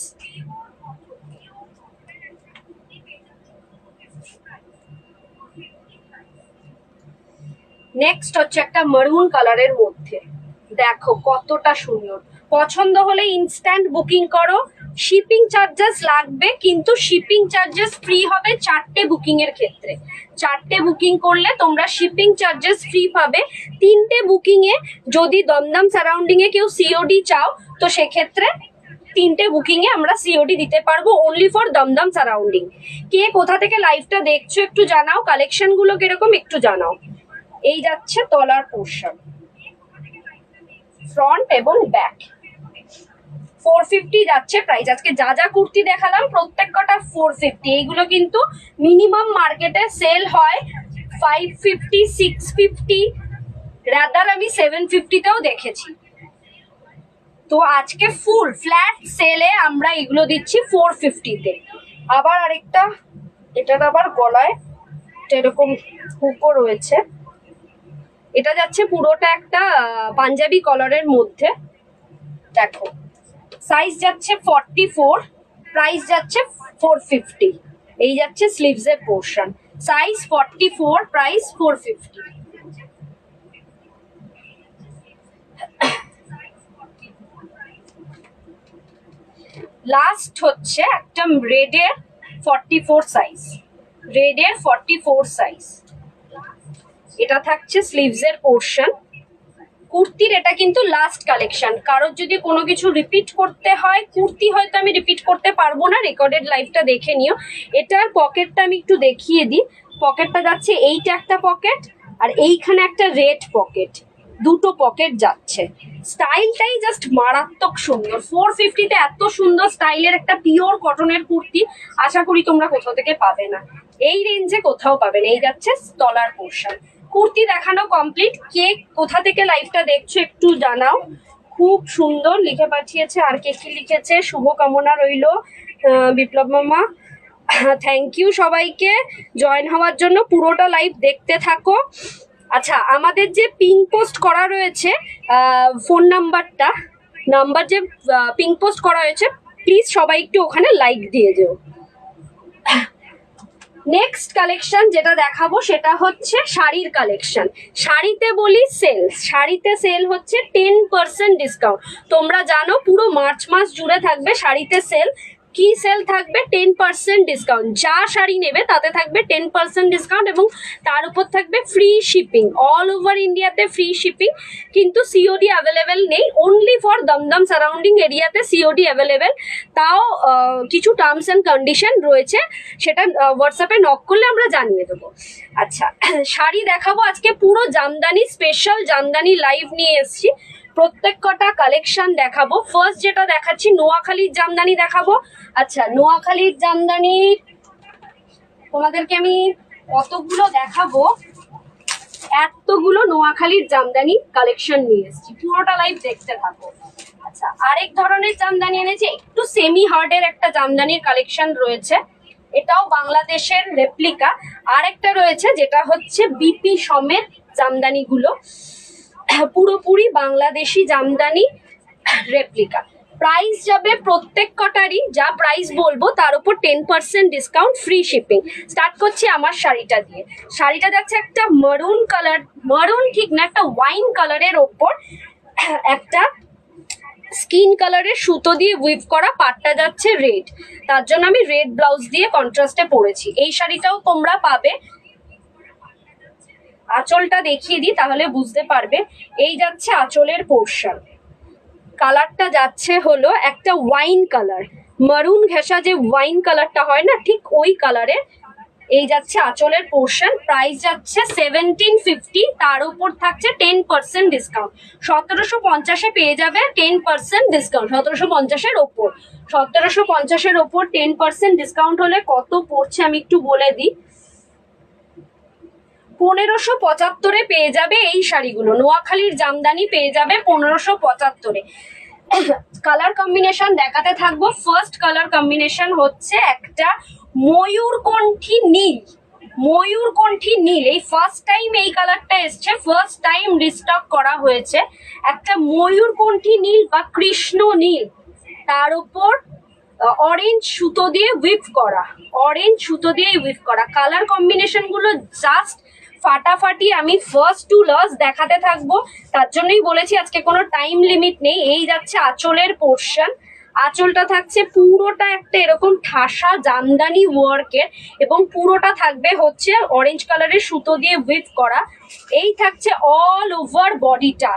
Speaker 1: নেক্সট হচ্ছে একটা মারুন কালারের মধ্যে, দেখো কতটা সুন্দর। পছন্দ হলে ইনস্ট্যান্ট বুকিং করো। শিপিং চার্জেস লাগবে, কিন্তু শিপিং চার্জেস ফ্রি হবে চারটে বুকিং এর ক্ষেত্রে। চারটে বুকিং করলে তোমরা শিপিং চার্জেস ফ্রি পাবে। তিনটে বুকিং এ যদি দমদম সারাউন্ডিং এ কেউ সিওডি চাও তো সেক্ষেত্রে তিনটে বুকিং এ আমরা সিওডি দিতে পারবো, অনলি ফর দমদম সারাউন্ডিং। কে কোথা থেকে লাইভটা দেখছো একটু জানাও, কালেকশন গুলো কিরকম একটু জানাও। এই যাচ্ছে তলার পোর্শন, ফ্রন্ট এবং ব্যাক। 450 যাচ্ছে প্রাইস। আজকে যা যা কুর্তি দেখালাম প্রত্যেক কটা 450। এইগুলো কিন্তু মিনিমাম মার্কেটে সেল হয় 550, 650, রাদার আমি 750 তেও দেখেছি। তো আজকে ফুল ফ্ল্যাট সেলে আমরা এগুলো দিচ্ছি 450 তে। আবার আরেকটা, এটার আবার গলায় এরকম হুকও রয়েছে। এটা যাচ্ছে পুরোটা একটা পাঞ্জাবি কলারের মধ্যে, দেখো সাইজ যাচ্ছে 44, প্রাইস যাচ্ছে 450। এই যাচ্ছে স্লিভস এর পোর্শন, সাইজ 44, প্রাইস 450। লাস্ট হচ্ছে একটা রেডের 44 সাইজ, রেডের 44 সাইজ। এটা থাকছে স্লিভস এর পোর্শন। কুর্তির এটা কিন্তু লাস্ট কালেকশন। কারোর যদি কোনো কিছু রিপিট করতে হয়, কুর্তি হয়তো আমি রিপিট করতে পারবো না, রেকর্ডেড লাইভটা দেখে নিও। এটার পকেটটা আমি একটু দেখিয়ে দিই। পকেটটা যাচ্ছে এইটা একটা পকেট, আর এইখানে একটা রেড পকেট, দুটো পকেট যাচ্ছে। স্টাইলটাই জাস্ট মারাত্মক সুন্দর। 450-তে এত সুন্দর স্টাইলের একটা পিওর কটনের কুর্তি আশা করি তোমরা কোথাও থেকে পাবে না, এই রেঞ্জে কোথাও পাবে না। এই যাচ্ছে তলার পোর্শন। কুর্তি দেখানো কমপ্লিট। কে কোথা থেকে লাইভটা দেখছো একটু জানাও। খুব সুন্দর লিখে পাঠিয়েছে। আর কে কি লিখেছে? শুভকামনা রইল বিপ্লব মামা। থ্যাংক ইউ সবাইকে জয়েন হওয়ার জন্য। পুরোটা লাইভ দেখতে থাকো। আচ্ছা, আমাদের যে পিং পোস্ট করা রয়েছে ফোন নাম্বার যে পিং পোস্ট করা হয়েছে, প্লিজ সবাই একটু ওখানে লাইক দিয়ে দিও। নেক্সট কালেকশন যেটা দেখাবো সেটা হচ্ছে শাড়ির কালেকশন। শাড়িতে বলি সেল, শাড়িতে সেল হচ্ছে 10% ডিসকাউন্ট। তোমরা জানো পুরো মার্চ মাস জুড়ে থাকবে শাড়িতে সেল। কি সেল থাকবে? 10% ডিসকাউন্ট। যা শাড়ি নেবে তাতে থাকবে 10% ডিসকাউন্ট, এবং তার উপর থাকবে ফ্রি শিপিং। অল ওভার ইন্ডিয়াতে ফ্রি শিপিং, কিন্তু সিওডি অ্যাভেলেবেল নেই। অনলি ফর দমদম সারাউন্ডিং এরিয়াতে সিওডি অ্যাভেলেবেল। তাও কিছু টার্মস অ্যান্ড কন্ডিশন রয়েছে, সেটা হোয়াটসঅ্যাপে নক করলে আমরা জানিয়ে দেবো। আচ্ছা, শাড়ি দেখাবো আজকে পুরো জামদানি, স্পেশাল জামদানি লাইভ নিয়ে এসেছি। প্রত্যেক কটা কালেকশন দেখাবো। ফার্স্ট যেটা দেখাচ্ছি নোয়াখালীর জামদানি দেখাবো। আচ্ছা, নোয়াখালীর জামদানি তোমাদেরকে আমি কতগুলো দেখাবো, এতগুলো নোয়াখালীর জামদানি কালেকশন নিয়ে এসেছি, পুরোটা লাইভ দেখতে থাকো। আচ্ছা, আরেক ধরনের জামদানি এনেছি, একটু সেমি হার্ডের একটা জামদানির কালেকশন রয়েছে, এটাও বাংলাদেশের রেপ্লিকা। আরেকটা রয়েছে যেটা হচ্ছে বিপি সমেত জামদানিগুলো, পুরোপুরি বাংলাদেশি জামদানি রেপ্লিকা। প্রাইস যাবে প্রত্যেক কটারই, যা প্রাইস বলবো তার উপর 10% ডিসকাউন্ট, ফ্রি শিপিং। স্টার্ট করছি আমার শাড়িটা দিয়ে। শাড়িটা যাচ্ছে একটা মারুন কালার, মারুন ঠিক না, একটা ওয়াইন কালারের ওপর একটা স্কিন কালারের সুতো দিয়ে উইভ করা, পাটটা যাচ্ছে রেড, তার জন্য আমি রেড ব্লাউজ দিয়ে কন্ট্রাস্টে পরেছি। এই শাড়িটাও তোমরা পাবে। আঁচলটা দেখিয়ে দিই তাহলে বুঝতে পারবে। এই যাচ্ছে আঁচলের পোর্শন, কালারটা যাচ্ছে হলো একটা ওয়াইন কালার, মারুন ঘেঁষা যে ওয়াইন কালারটা হয় না, ঠিক ওই কালারের। এই যাচ্ছে আঁচলের পোর্শন। প্রাইস যাচ্ছে 1750, তার উপর থাকছে 10% ডিসকাউন্ট। 1750-এ পেয়ে যাবে 10% ডিসকাউন্ট। 1750-এর ওপর, 1750-এর ওপর 10% ডিসকাউন্ট হলে কত পড়ছে আমি একটু বলে দিই। 1575-এ পেয়ে যাবে এই শাড়িগুলো। নোয়াখালীর জামদানি পেয়ে যাবে 1575-এ। কালার কম্বিনেশন দেখাতে থাকবো। ফার্স্ট কালার কম্বিনেশন হচ্ছে একটা ময়ূরকণ্ঠী নীল, ময়ূরকণ্ঠী নীল। এই ফার্স্ট টাইম এই কালারটা এসছে, ফার্স্ট টাইম রিস্টক করা হয়েছে। একটা ময়ূরকণ্ঠী নীল বা কৃষ্ণ নীল, তার উপর অরেঞ্জ সুতো দিয়ে উইভ করা, অরেঞ্জ সুতো দিয়ে উইভ করা। কালার কম্বিনেশন গুলো জাস্ট ফাটাফাটি। আমি ফার্স্ট টু লাস্ট দেখাতে থাকবো, তার জন্যই বলেছি আজকে কোনো টাইম লিমিট নেই। এই যাচ্ছে আঁচলের পোর্শন। আঁচলটা থাকছে পুরোটা একটা এরকম ঠাসা জামদানি ওয়ার্কের, এবং পুরোটা থাকবে হচ্ছে অরেঞ্জ কালারের সুতো দিয়ে উইভ করা। এই থাকছে অল ওভার বডিটা,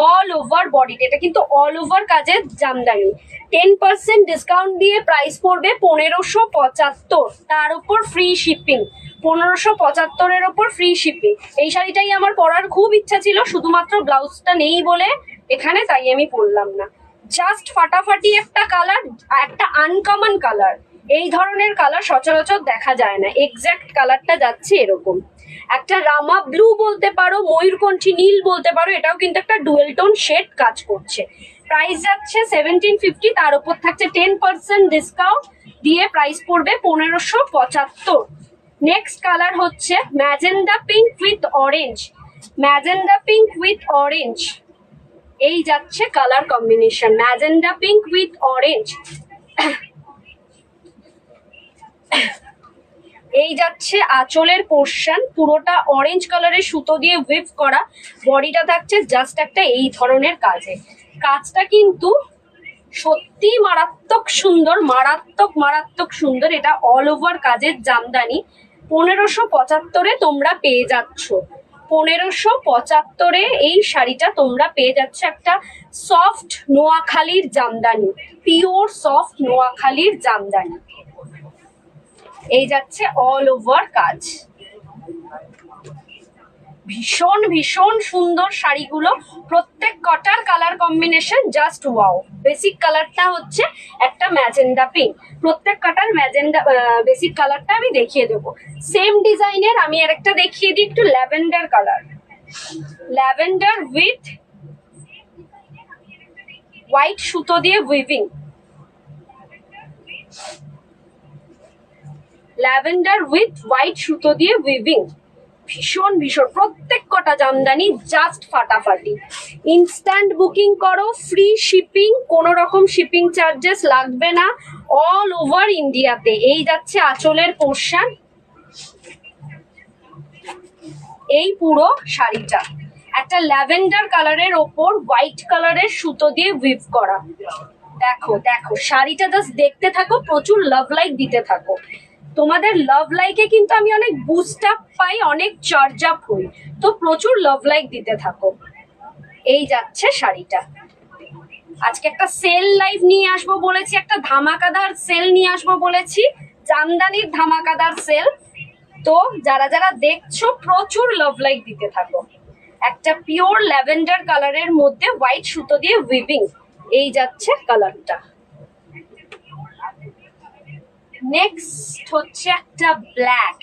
Speaker 1: অল ওভার বডিটা। এটা কিন্তু অল ওভার কাজের জামদানি। 10% ডিসকাউন্ট দিয়ে প্রাইস পড়বে 1575, তার উপর ফ্রি শিপিং। 1575-এর ওপর ফ্রি শিপিং। এই শাড়িটাই আমার পরার খুব ইচ্ছা ছিল, শুধুমাত্র ব্লাউজটা নেই বলে এখানে, তাই আমি পরলাম না। জাস্ট ফাটাফাটি একটা কালার, একটা আনকমন কালার। এই ধরনের কালার সচরাচর দেখা যায় না। এক্স্যাক্ট কালারটা যাচ্ছে এরকম একটা রামা ব্লু বলতে পারো, ময়ূরকণ্ঠী নীল বলতে পারো। এটাও কিন্তু একটা ডুয়েল টোন শেড কাজ করছে। প্রাইস যাচ্ছে 1750, তার উপর থাকছে 10% ডিসকাউন্ট দিয়ে প্রাইস পড়বে 1575। নেক্সট কালার হচ্ছে magenta pink with orange, magenta pink with orange. এই যাচ্ছে colour combination magenta pink with orange. এই যাচ্ছে আঁচলের পোর্শন, পুরোটা অরেঞ্জ কালারের সুতো দিয়ে উইভ করা, বডিটা থাকছে জাস্ট একটা এই ধরনের কাজে। কাজটা কিন্তু সত্যি মারাত্মক সুন্দর, মারাত্মক মারাত্মক সুন্দর। এটা অল ওভার কাজের জামদানি। 1575-এ তোমরা পেয়ে যাচ্ছ, 1575-এ এই শাড়িটা তোমরা পেয়ে যাচ্ছ একটা সফট নোয়াখালীর জামদানি, পিওর সফট নোয়াখালীর জামদানি। এই যাচ্ছে অল ওভার কাজ, ভীষণ ভীষণ সুন্দর শাড়িগুলো। প্রত্যেক কটার colour combination just wow. Basic কালারটা হচ্ছে একটা ম্যাজেন্ডা পিঙ্ক, প্রত্যেক কটার ম্যাজেন্ডা বেসিক কালারটা আমি দেখিয়ে দেবো। সেম ডিজাইনের আমি আরেকটা দেখিয়ে দিই, একটু lavender colour, lavender with white সুতো দিয়ে উইভিং, ল্যাভেন্ডার উইথ হোয়াইট সুতো দিয়ে উইভিং, ভীষণ ভীষণ। প্রত্যেক কটা জামদানি জাস্ট ফাটাফাটি। ইনস্ট্যান্ট বুকিং করো, ফ্রি শিপিং, কোনো রকম শিপিং চার্জেস লাগবে না, অল ওভার ইন্ডিয়াতে। এই যাচ্ছে আঁচলের পোর্শন, এই পুরো শাড়িটা একটা ল্যাভেন্ডার কালারের ওপর হোয়াইট কালারের সুতো দিয়ে উইভ করা। দেখো দেখো শাড়িটা জাস্ট দেখতে থাকো, প্রচুর লাভ লাইক দিতে থাকো। তোমাদের লাভ লাইকে কিন্তু আমি অনেক বুস্ট আপ পাই, অনেক চার্জ আপ হই, তো প্রচুর লাভ লাইক দিতে থাকো। এই যাচ্ছে শাড়িটা। আজকে একটা সেল লাইভ নিয়ে আসবো বলেছি, একটা ধামাকাদার সেল নিয়ে আসবো বলেছি, জামদানির ধামাকাদার সেল। তো যারা যারা দেখছো প্রচুর লাভ লাইক দিতে থাকো। একটা পিওর ল্যাভেন্ডার কালারের মধ্যে হোয়াইট সুতো দিয়ে উইভিং, এই যাচ্ছে কালারটা। নেক্সট হচ্ছে একটা ব্ল্যাক,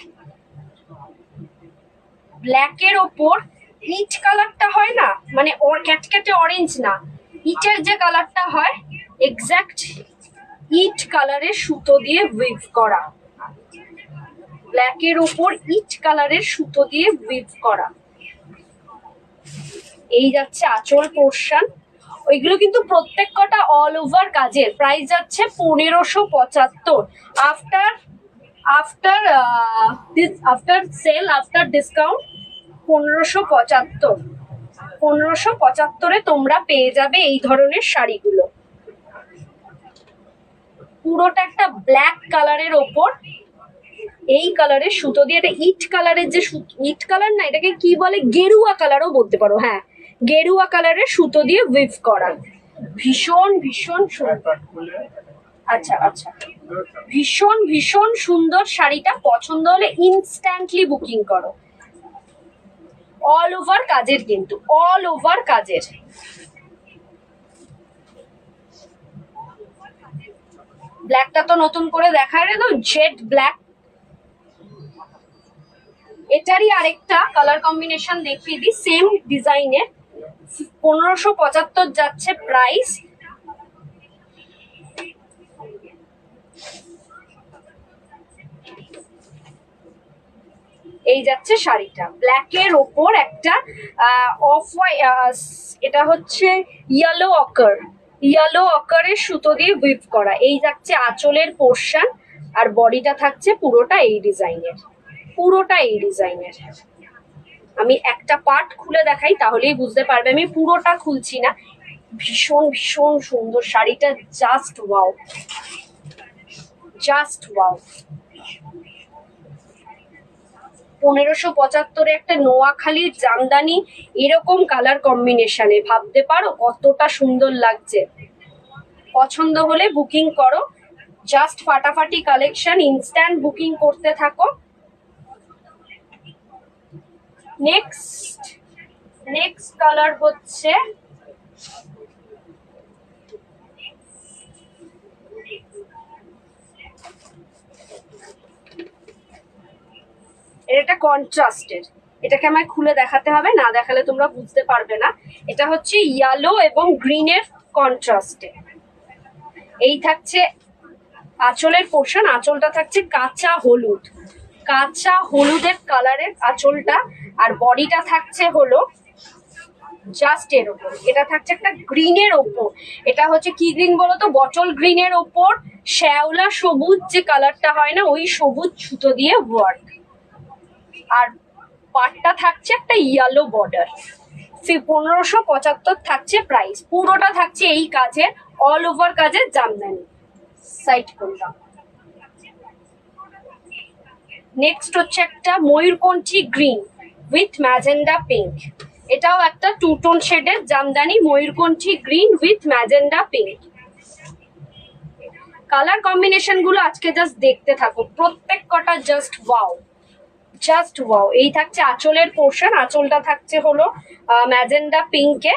Speaker 1: ব্ল্যাকের ওপর ইট কালারটা হয় না, মানে ওর ক্যাটক্যাটে অরেঞ্জ না, ইটের যে কালারটা হয় এক্স্যাক্ট ইট কালারের সুতো দিয়ে উইভ করা, ব্ল্যাকের ওপর ইট কালারের সুতো দিয়ে উইভ করা। এই যাচ্ছে আঁচল পোর্শন, ওইগুলো কিন্তু প্রত্যেক কটা অল ওভার কাজের। প্রাইস যাচ্ছে 1575। After sale, after discount 1575। 1575-এ তোমরা পেয়ে যাবে এই ধরনের শাড়িগুলো। পুরোটা একটা ব্ল্যাক কালারের ওপর এই কালারের সুতো দিয়ে, এটা ইট কালারের যে ইট কালার না, এটাকে কি বলে, গেরুয়া কালারও বলতে পারো, হ্যাঁ গেরুয়া কালারের সুতো দিয়ে উইভ করা, ভীষণ ভীষণ সুন্দর। আচ্ছা আচ্ছা, ভীষণ ভীষণ সুন্দর শাড়িটা। পছন্দ হলে ইনস্ট্যান্টলি বুকিং করো। অল ওভার কাজের কিন্তু, অল ওভার কাজের। ব্ল্যাকটা তো নতুন করে দেখায় রে, তো জেড ব্ল্যাক। এটারই আরেকটা কালার কম্বিনেশন দেখিয়ে দিই, সেম ডিজাইনের। 1575 যাচ্ছে প্রাইস। এই যাচ্ছে শাড়িটা, ব্ল্যাকের ওপর একটা অফ হোয়াইট, এটা হচ্ছে ইয়েলো অকার, ইয়েলো অকারের সুতো দিয়ে উইভ করা। এই যাচ্ছে আঁচলের পোর্শন, আর বডিটা থাকছে পুরোটা এই ডিজাইনের, পুরোটা এই ডিজাইনের। আমি একটা পার্ট খুলে দেখাই তাহলেই বুঝতে পারবে, আমি পুরোটা খুলছি না। ভীষণ ভীষণ সুন্দর শাড়িটা, জাস্ট ওয়াও, জাস্ট ওয়াও। 1575-এ একটা নোয়াখালীর জামদানি এরকম কালার কম্বিনেশনে, ভাবতে পারো কতটা সুন্দর লাগছে। পছন্দ হলে বুকিং করো, জাস্ট ফাটাফাটি কালেকশন, ইনস্ট্যান্ট বুকিং করতে থাকো। নেক্সট কালার হচ্ছে এটা কন্ট্রাস্টের, এটাকে আমায় খুলে দেখাতে হবে, না দেখালে তোমরা বুঝতে পারবে না। এটা হচ্ছে ইয়েলো এবং গ্রিনের কন্ট্রাস্টে। এই থাকছে আঁচলের পোর্শন, আঁচলটা থাকছে কাঁচা হলুদ, কাঁচা হলুদের কালারের আঁচলটা, আর বডিটা থাকছে হলো জাস্ট এরকম। এটা থাকছে একটা গ্রিনের ওপর, এটা হচ্ছে কি গ্রিন বলো তো, বটল গ্রিনের ওপর শ্যাওলা সবুজ যে কালারটা হয় না, ওই সবুজ সুতো দিয়ে ওয়ার্ক। আর পাটটা থাকছে একটা ইয়েলো বর্ডার। 1575 থাকছে প্রাইস। পুরোটা থাকছে এই কাজের, অল ওভার কাজের জামদানি। সাইড করলাম। নেক্সট হচ্ছে একটা ময়ূরকণ্ঠী গ্রিন উইথ ম্যাজেন্ডা পিঙ্ক। এটাও একটা টু টোন শেডের জামদানি, ময়ূরকণ্ঠী green with magenta pink. Colour combination গুলো আজকে জাস্ট দেখতে থাকো, প্রত্যেক কটা জাস্ট ওয়াও, জাস্ট ওয়াও। এই থাকছে আঁচলের পোর্শন, আঁচলটা থাকছে হলো ম্যাজেন্ডা পিঙ্কে,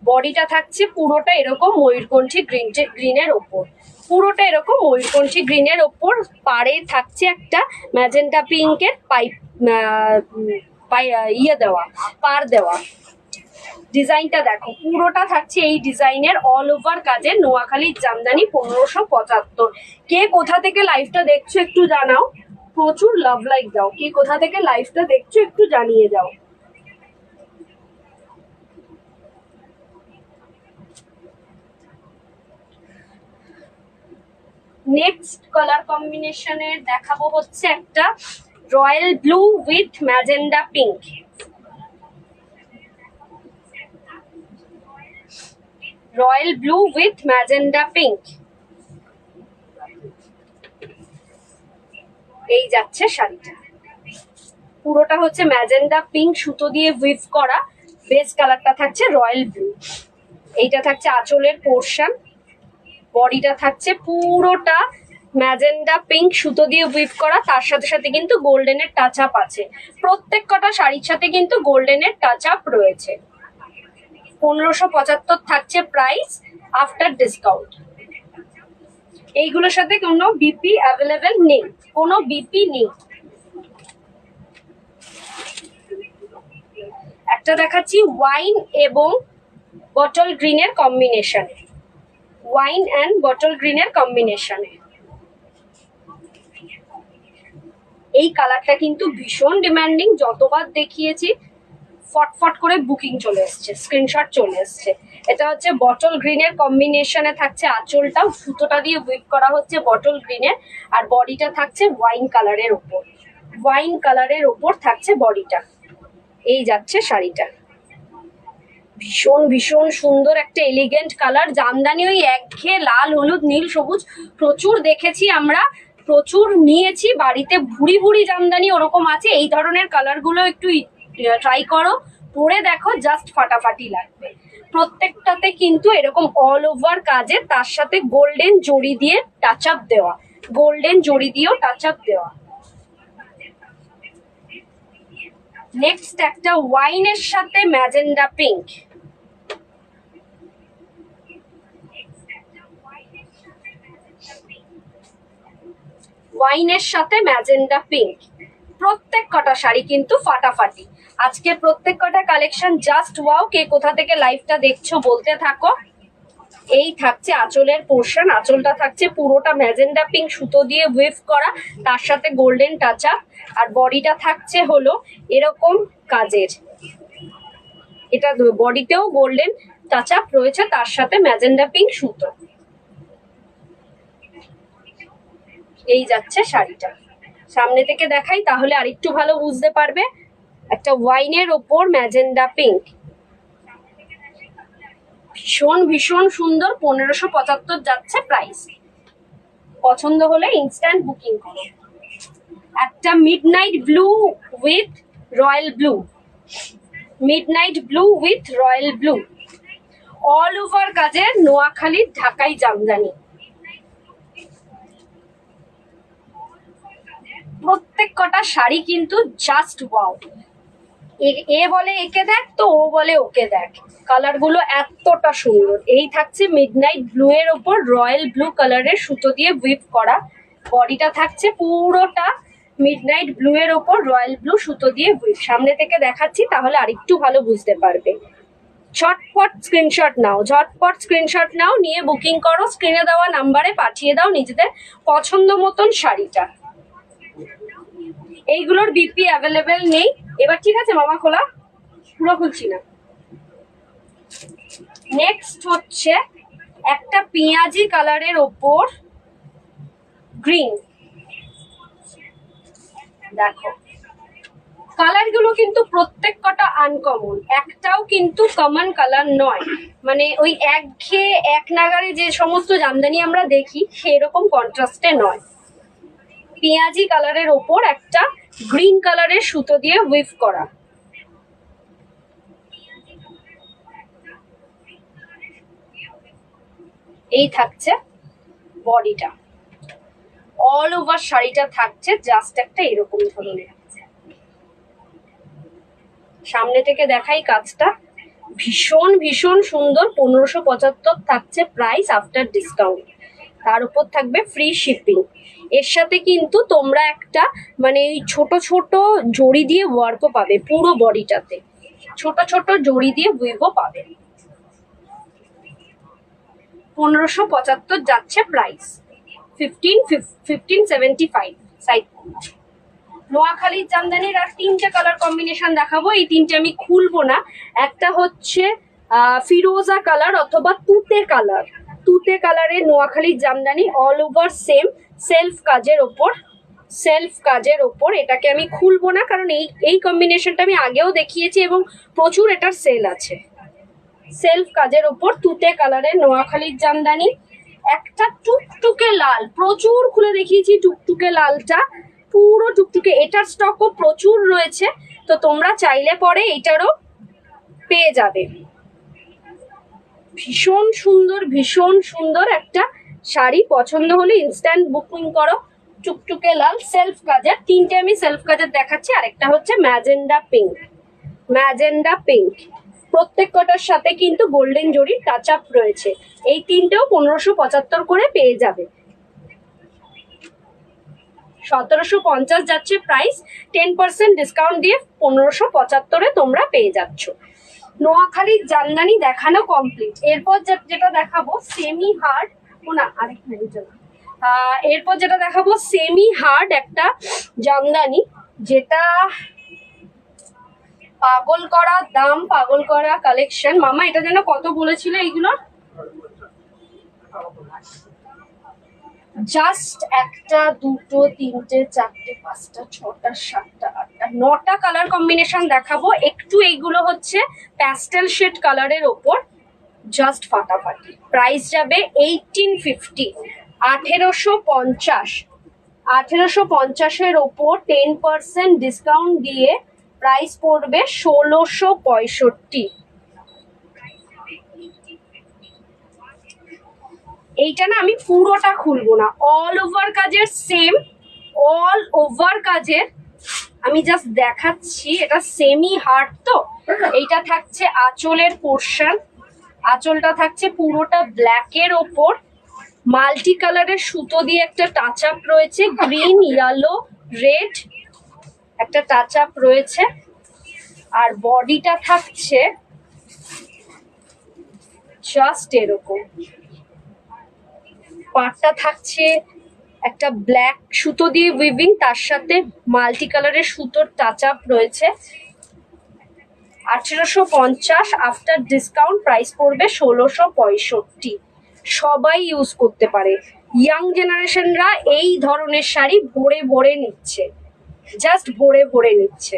Speaker 1: বডিটা থাকছে পুরোটা এরকম ময়ূরকণ্ঠী গ্রিনের ওপর, পুরোটা এরকম ময়ূরকণ্ঠী গ্রিনের ওপর। পাড়ে থাকছে একটা ম্যাজেন্ডা পিঙ্কের পাইপ ইয়ে দেওয়া, পার দেওয়া। ডিজাইনটা দেখো, পুরোটা থাকছে এই ডিজাইনের, অল ওভার কাজের, নোয়াখালীর জামদানি, 1575। কে কোথা থেকে লাইভটা দেখছো একটু জানাও, প্রচুর লাভ লাইক দাও। কে কোথা থেকে লাইভটা দেখছো একটু জানিয়ে যাও। নেক্সট কালার কম্বিনেশনের দেখাবো হচ্ছে একটা royal blue with magenta pink. Royal blue with magenta pink, এই যাচ্ছে শাড়িটা। পুরোটা হচ্ছে ম্যাজেন্ডা পিঙ্ক সুতো দিয়ে উইভ করা, বেস কালারটা থাকছে রয়্যাল ব্লু। এইটা থাকছে আঁচলের পোর্শন, বডিটা থাকছে পুরোটা ম্যাজেন্ডা পিঙ্ক সুতো দিয়ে উইভ করা, তার সাথে সাথে কিন্তু গোল্ডেনের টাচ আপ আছে। প্রত্যেক কটা শাড়ির সাথে কিন্তু গোল্ডেনের টাচ আপ রয়েছে। 1575 থাকছে প্রাইস আফটার ডিসকাউন্ট। এইগুলোর সাথে কোনো বিপি অ্যাভেলেবেল নেই, কোনো বিপি নেই। একটা দেখাচ্ছি ওয়াইন এবং বটল গ্রিনের কম্বিনেশনে, ওয়াইন অ্যান্ড বটল গ্রিনের কম্বিনেশনে। এই কালারটা কিন্তু ভীষণ ডিমান্ডিং, যতবার দেখিয়েছি ফটফট করে বুকিং চলে এসছে, স্ক্রিনশট চলে এসছে। এটা হচ্ছে বটল গ্রিনের কম্বিনেশনে থাকছে, আঁচলটাও সুতোটা দিয়ে উইভ করা হচ্ছে বটল গ্রিনের, আর বডিটা থাকছে ওয়াইন কালারের ওপর, ওয়াইন কালারের ওপর থাকছে বডিটা। এই যাচ্ছে শাড়িটা, ভীষণ ভীষণ সুন্দর একটা এলিগেন্ট কালার। জামদানি ওই একঘেয়ে লাল হলুদ নীল সবুজ প্রচুর দেখেছি আমরা, প্রচুর নিয়েছি বাড়িতে, ভুড়ি ভুড়ি জামদানি ওরকম আছে। এই ধরনের কালারগুলো একটু ট্রাই করো, পরে দেখো, জাস্ট ফাটাফাটি লাগবে। প্রত্যেকটাতে কিন্তু এরকম অল ওভার কাজে, তার সাথে গোল্ডেন জড়ি দিয়ে টাচ আপ দেওয়া, গোল্ডেন জড়ি দিয়েও টাচ আপ দেওয়া। নেক্সট একটা ওয়াইনের সাথে ম্যাজেন্ডা পিঙ্ক, ওয়াইনের সাথে ম্যাজেন্ডা পিঙ্ক। প্রত্যেক কটা শাড়ি কিন্তু ফাটাফাটি। আজকে প্রত্যেক কটা কালেকশন জাস্ট ওয়াও। কে কোথা থেকে লাইভটা দেখছো বলতে থাকো। এই থাকছে আঁচলের পোর্শন, আঁচলটা থাকছে পুরোটা ম্যাজেন্ডা পিঙ্ক সুতো দিয়ে ওয়েভ করা, তার সাথে গোল্ডেন টাচ আপ, আর বডিটা থাকছে হলো এরকম কাজের। এটা বডিতেও গোল্ডেন টাচ আপ রয়েছে, তার সাথে ম্যাজেন্ডা পিঙ্ক সুতো। এই যাচ্ছে শাড়িটা, সামনে থেকে দেখাই তাহলে আরেকটু ভালো বুঝতে পারবে। একটা ওয়াইনের ওপর ম্যাজেন্ডা পিঙ্ক, ভীষণ ভীষণ সুন্দর। 1575 যাচ্ছে প্রাইস। পছন্দ হলে ইনস্ট্যান্ট বুকিং করো। একটা midnight blue with royal blue, midnight blue with royal blue, all over কাজের, নোয়াখালীর ঢাকাই জামদানি। প্রত্যেক কটা শাড়ি কিন্তু জাস্ট ওয়াও। এ বলে একে দেখ, তো ও বলে ওকে দেখ, কালার গুলো এতটা সুন্দর। এই থাকছে মিডনাইট ব্লু এর ওপর রয়্যাল ব্লু কালারের সুতো দিয়ে উইভ করা, বডিটা থাকছে পুরোটা মিডনাইট ব্লু এর ওপর রয়্যাল ব্লু সুতো দিয়ে উইভ। সামনে থেকে দেখাচ্ছি তাহলে আরেকটু ভালো বুঝতে পারবে। ঝটপট স্ক্রিনশট নাও, ঝটপট স্ক্রিনশট নাও, নিয়ে বুকিং করো। স্ক্রিনে দেওয়া নাম্বারে পাঠিয়ে দাও নিজেদের পছন্দ মতন শাড়িটা। এইগুলোর বিপি অ্যাভেলেবেল নেই। এবার ঠিক আছে মামা, খোলা, পুরো খুলছি না। নেক্সট হচ্ছে একটা পেঁয়াজি কালারের ওপর গ্রিন। দেখো কালার গুলো কিন্তু প্রত্যেক কটা আনকমন, একটাও কিন্তু কমন কালার নয়, মানে ওই একঘেয়ে এক নাগারে যে সমস্ত জামদানি আমরা দেখি সেরকম কন্ট্রাস্টে নয়। পেঁয়াজি কালারের ওপর একটা গ্রিন কালারের সুতো দিয়ে উইভ করা। এই থাকছে বডিটা, অল ওভার শাড়িটা থাকছে জাস্ট একটা এরকম ধরনের। সামনে থেকে দেখাই কাজটা, ভীষণ ভীষণ সুন্দর। 1575 থাকছে প্রাইস আফটার ডিসকাউন্ট, তার উপর থাকবে ফ্রি শিপিং। এর সাথে কিন্তু তোমরা একটা মানে এই ছোট ছোট জড়ি দিয়ে ওয়ার্কও পাবে, পুরো বডিটাতে ছোট ছোট জড়ি দিয়ে উইভও পাবে। 1575 যাচ্ছে প্রাইস, 1575 সাইড। নোয়াখালীর জামদানির আর তিনটে কালার কম্বিনেশন দেখাবো, এই তিনটে আমি খুলবো না। একটা হচ্ছে ফিরোজা কালার অথবা তুতে কালার, তুতে কালারের নোয়াখালীর Jamdani, all over same self কাজের ওপর, সেলফ কাজের ওপর। এটাকে আমি খুলবো না কারণ এই কম্বিনেশনটা আমি আগেও দেখিয়েছি এবং প্রচুর এটার সেল আছে। সেলফ কাজের ওপর তুতে কালারের নোয়াখালীর জামদানি। একটা টুকটুকে লাল, প্রচুর খুলে দেখিয়েছি টুকটুকে লালটা, পুরো টুকটুকে। এটার স্টকও প্রচুর রয়েছে, তো তোমরা চাইলে পরে এটারও পেয়ে যাবে। ভীষণ সুন্দর, ভীষণ সুন্দর একটা শাড়ি। পছন্দ হলে ইনস্ট্যান্ট বুকিং করো। টুকটুকে লাল সেলফ কাজের, তিনটে আমি সেলফ কাজের দেখাচ্ছি। আরেকটা হচ্ছে ম্যাজেন্ডা পিঙ্ক, ম্যাজেন্ডা পিঙ্ক। প্রত্যেক কটার সাথে কিন্তু গোল্ডেন জরির টাচ আপ রয়েছে। এই তিনটেও 1575 করে পেয়ে যাবে। 1750 যাচ্ছে প্রাইস, 10% ডিসকাউন্ট দিয়ে 1575-এ তোমরা পেয়ে যাচ্ছ। নোয়াখালীর জামদানি দেখানো কমপ্লিট। এরপর যেটা দেখাবো সেমি হার্ড, না আরেক মিনিট, এরপর যেটা দেখাবো সেমি হার্ড একটা জামদানি, যেটা পাগল করা দাম, পাগল করা কালেকশন। মামা এটা যেন কত বলেছিল এইগুলোর? জাস্ট একটা, দুটো, তিনটে, চারটে, পাঁচটা, ছটা, সাতটা, আটটা, 9টা কালার কম্বিনেশন দেখাবো। একটু এইগুলো হচ্ছে প্যাস্টেল শেড কালারের ওপর, জাস্ট ফাটাফাটি। প্রাইস যাবে 1850, 1850। 1850-এর ওপর 10% ডিসকাউন্ট দিয়ে প্রাইস পড়বে 1665। এইটা না আমি পুরোটা খুলবো না, অল ওভার কাজের সেম, অল ওভার কাজের আমি জাস্ট দেখাচ্ছি। এটা সেমি হার্ড, তো এইটা থাকছে আঁচলের পোর্শন। আঁচলটা থাকছে পুরোটা ব্ল্যাকের ওপর, মাল্টি কালারের সুতো দিয়ে একটা টাচ আপ রয়েছে, গ্রিন, ইয়েলো, রেড একটা টাচ আপ রয়েছে। আর বডিটা থাকছে জাস্ট এরকম। পাটটা থাকছে একটা ব্ল্যাক সুতো দিয়ে উইভিং, তার সাথে মাল্টি কালারের সুতোর টাচ আপ রয়েছে। 1850, আফটার ডিসকাউন্ট প্রাইস পড়বে 1665। সবাই ইউজ করতে পারে। ইয়াং জেনারেশনরা এই ধরনের শাড়ি ভরে ভরে নিচ্ছে, জাস্ট ভরে ভরে নিচ্ছে।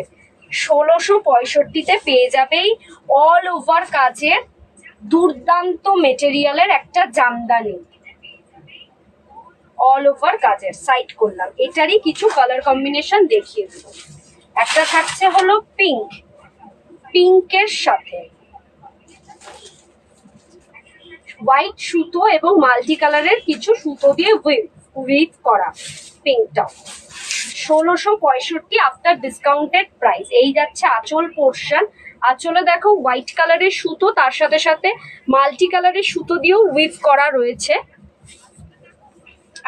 Speaker 1: 1665-তে পেয়ে যাবেই অল ওভার কাজের দুর্দান্ত মেটেরিয়ালের একটা জামদানি, অল ওভার কাজের। সাইড করলাম, এটারই কিছু কালার কম্বিনেশন দেখিয়ে দেবো। একটা থাকছে হলো পিঙ্ক, পিঙ্কের সাথে হোয়াইট সুতো এবং মাল্টি কালারের কিছু সুতো দিয়ে উইভ করা পিঙ্কটা। 1665 আফটার ডিসকাউন্টেড প্রাইস। এই যাচ্ছে আঁচল পোর্শন। আঁচলে দেখো হোয়াইট কালারের সুতো, তার সাথে সাথে মাল্টি কালারের সুতো দিয়েও উইভ করা রয়েছে।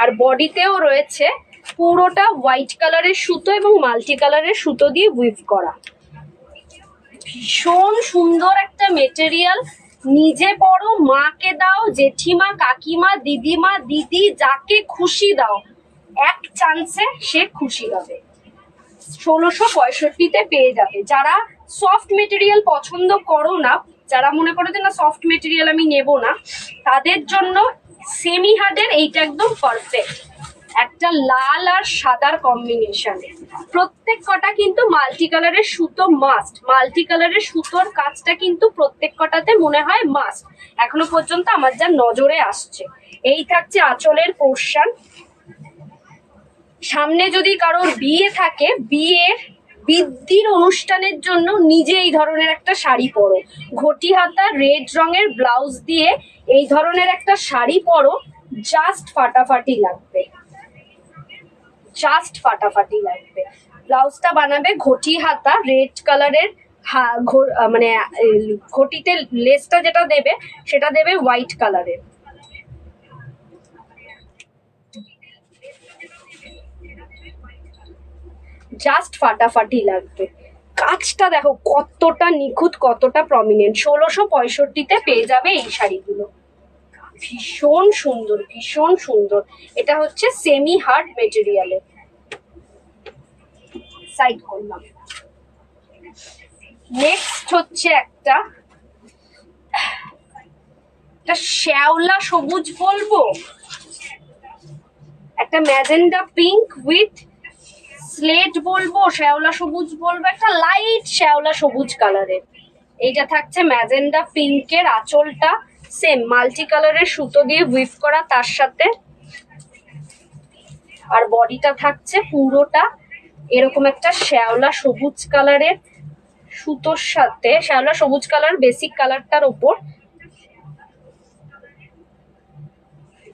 Speaker 1: আর বডিতেও রয়েছে পুরোটা হোয়াইট কালারের সুতো এবং মাল্টি কালারের সুতো দিয়ে উইভ করা। ভীষণ সুন্দর একটা মেটেরিয়াল। নিজে পরো, মাকে দাও, জেঠিমা, কাকিমা, দিদিমা, দিদি, যাকে খুশি দাও, এক চান্সে সে খুশি হবে। 1665-তে পেয়ে যাবে। যারা সফট মেটেরিয়াল পছন্দ করো না, যারা মনে করে যে না সফট মেটেরিয়াল আমি নেব না, তাদের জন্য সেমি হার্ডের এইটা একদম পারফেক্ট। একটা লাল আর সাদার কম্বিনেশন, প্রত্যেক কটা কিন্তু মাল্টি কালারের সুতো মাস্ট। মাল্টি কালারের সুতোর কাজটা কিন্তু প্রত্যেক কটাতে মনে হয় মাস্ট, এখনো পর্যন্ত আমার যা নজরে আসছে। এই থাকছে আঁচলের পোর্শন। সামনে যদি কারোর বিয়ে থাকে, বিয়ের বৃদ্ধির অনুষ্ঠানের জন্য নিজে এই ধরনের একটা শাড়ি পরো, ঘটি হাতা রেড রঙের ব্লাউজ দিয়ে এই ধরনের একটা শাড়ি পরো, জাস্ট ফাটাফাটি লাগবে, জাস্ট ফাটাফাটি লাগবে। ব্লাউজটা বানাবে ঘটি হাতা রেড কালারের, মানে ঘটিতে লেসটা যেটা দেবে সেটা দেবে হোয়াইট কালারের। জাস্ট ফাটাফাটি লাগবে। কাজটা দেখো কতটা নিখুঁত, কতটা প্রমিনেন্ট। 1665-তে পেয়ে যাবে এই শাড়িগুলো, ভীষণ সুন্দর, ভীষণ সুন্দর। এটা হচ্ছে সেমি হার্ড মেটেরিয়ালে। সাইড করলাম। নেক্সট হচ্ছে একটা শ্যাওলা সবুজ বলবো, একটা ম্যাজেন্ডা পিঙ্ক উইথ স্লেট বলবো, শ্যাওলা সবুজ বলবো, একটা লাইট শ্যাওলা সবুজ কালারের। এইটা থাকছে ম্যাজেন্ডা পিঙ্কের, আঁচলটা সেম মাল্টি কালারের সুতো দিয়ে উইভ করা তার সাথে, আর বডিটা থাকছে পুরোটা এরকম একটা শ্যাওলা সবুজ কালারের সুতোর সাথে, শ্যাওলা সবুজ কালার বেসিক কালারটার উপর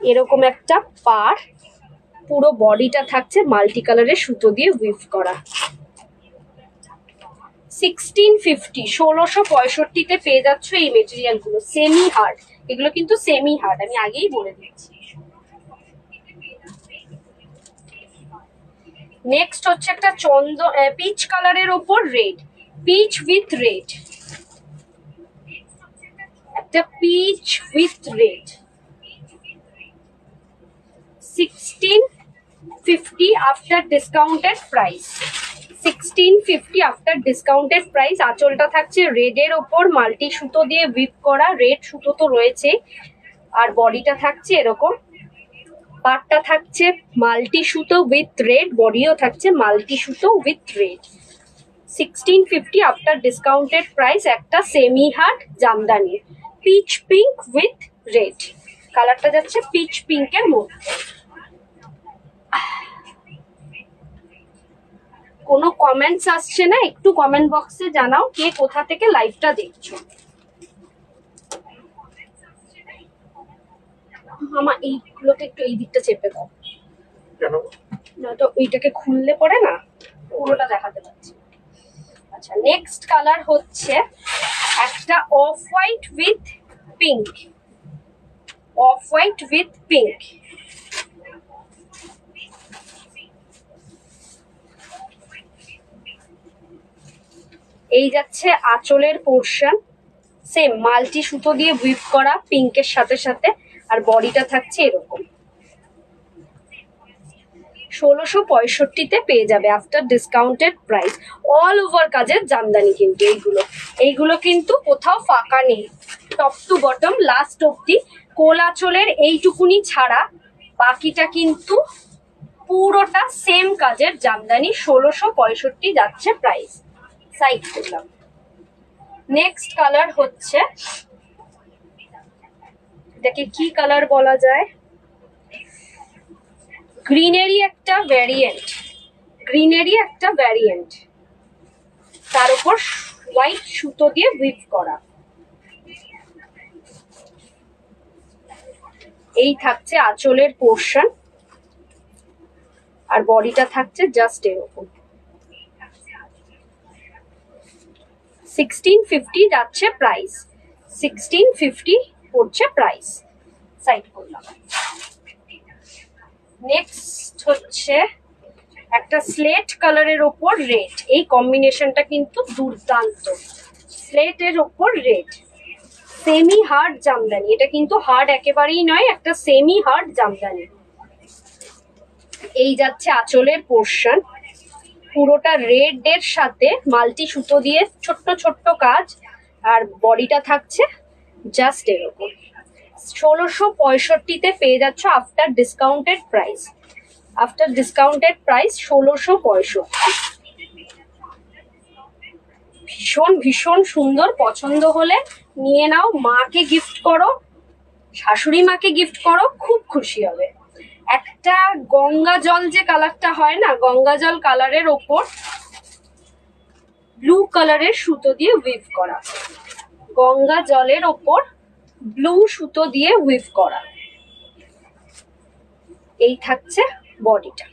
Speaker 1: এরকম একটা পার, পুরো বডিটা থাকছে মাল্টি কালারের সুতো দিয়ে উইভ করা। 1650, 1665-তে পেয়ে যাচ্ছ এই মেটেরিয়াল গুলো, সেমি হার্ড। এগুলো কিন্তু সেমি হার্ড, আমি আগেই বলে দিচ্ছি। নেক্সট হচ্ছে একটা পিচ কালারের ওপর রেড, পিচ উইথ রেড, একটা peach with red. 1650 after discounted price, 1650 after discounted price. আঁচলটা থাকছে রেডের ওপর মাল্টি সুতো দিয়ে উইভ করা, রেড সুতো তো রয়েছে, আর বডিটা থাকছে এরকম, পাটটা থাকছে মাল্টি সুতো উইথ রেড, বডিও থাকছে মাল্টি সুতো with red. 1650 after discounted price, একটা semi hard jamdani, peach pink with red. কালারটা যাচ্ছে পিচ পিঙ্কের মধ্যে। কোনো কমেন্টস আসছে না? একটু কমেন্ট বক্সে জানাও কে কোথা থেকে লাইভটা দেখছো। আমার এইগুলোকে একটু এই দিকটা চেপে দাও, না তো ওইটাকে খুললে পরে না পুরোটা দেখাতে পাচ্ছি। আচ্ছা, নেক্সট কালার হচ্ছে একটা off white with pink, off white with pink. এই যাচ্ছে আঁচলের পোর্শন, সেম মাল্টি সুতো দিয়ে উইভ করা পিঙ্কের সাথে সাথে, আর বডিটা থাকছে এরকম। 1665-তে পেয়ে যাবে after discounted price. All over কাজের জামদানি কিন্তু এইগুলো কিন্তু কোথাও ফাঁকা নেই, টপ টু বটম লাস্ট অব্দি। কোল আঁচলের এইটুকুনি ছাড়া বাকিটা কিন্তু পুরোটা সেম কাজের জামদানি। 1665 যাচ্ছে প্রাইস। সাইড করলাম। নেক্সট কালার হচ্ছে, এটাকে কি কালার বলা যায়, গ্রিনেরই একটা ভ্যারিয়েন্ট, গ্রিনেরই একটা ভ্যারিয়েন্ট, তার উপর হোয়াইট সুতো দিয়ে উইভ করা। এই থাকছে আঁচলের পোর্শন, আর বডিটা থাকছে জাস্ট এরকম। 1650 যাচ্ছে প্রাইস, 1650 পড়ছে প্রাইস। সাইড করলাম। নেক্সট হচ্ছে একটা স্লেট কালারের ওপর রেড, এই কম্বিনেশনটা কিন্তু দুর্দান্ত। স্লেটের ওপর রেড, সেমি হার্ড জামদানি, এটা কিন্তু হার্ড একেবারেই নয়, একটা সেমি হার্ড জামদানি। এই যাচ্ছে আঁচলের পোর্শন, পুরোটা রেড এর সাথে মাল্টি সুতো দিয়ে ছোট্ট ছোট্ট কাজ, আর বডিটা থাকছে জাস্ট এরকম। 1665-তে পেয়ে যাচ্ছ after discounted price. After discounted price 1665। ভীষণ ভীষণ সুন্দর, পছন্দ হলে নিয়ে নাও, মাকে গিফট করো, শাশুড়ি মাকে গিফট করো, খুব খুশি হবে। একটা গঙ্গা জল যে কালারটা হয় না, গঙ্গা জল কালারের ওপর ব্লু কালারের সুতো দিয়ে উইভ করা, গঙ্গা জলের ওপর ব্লু সুতো দিয়ে উইভ করা। এই থাকছে বডিটা,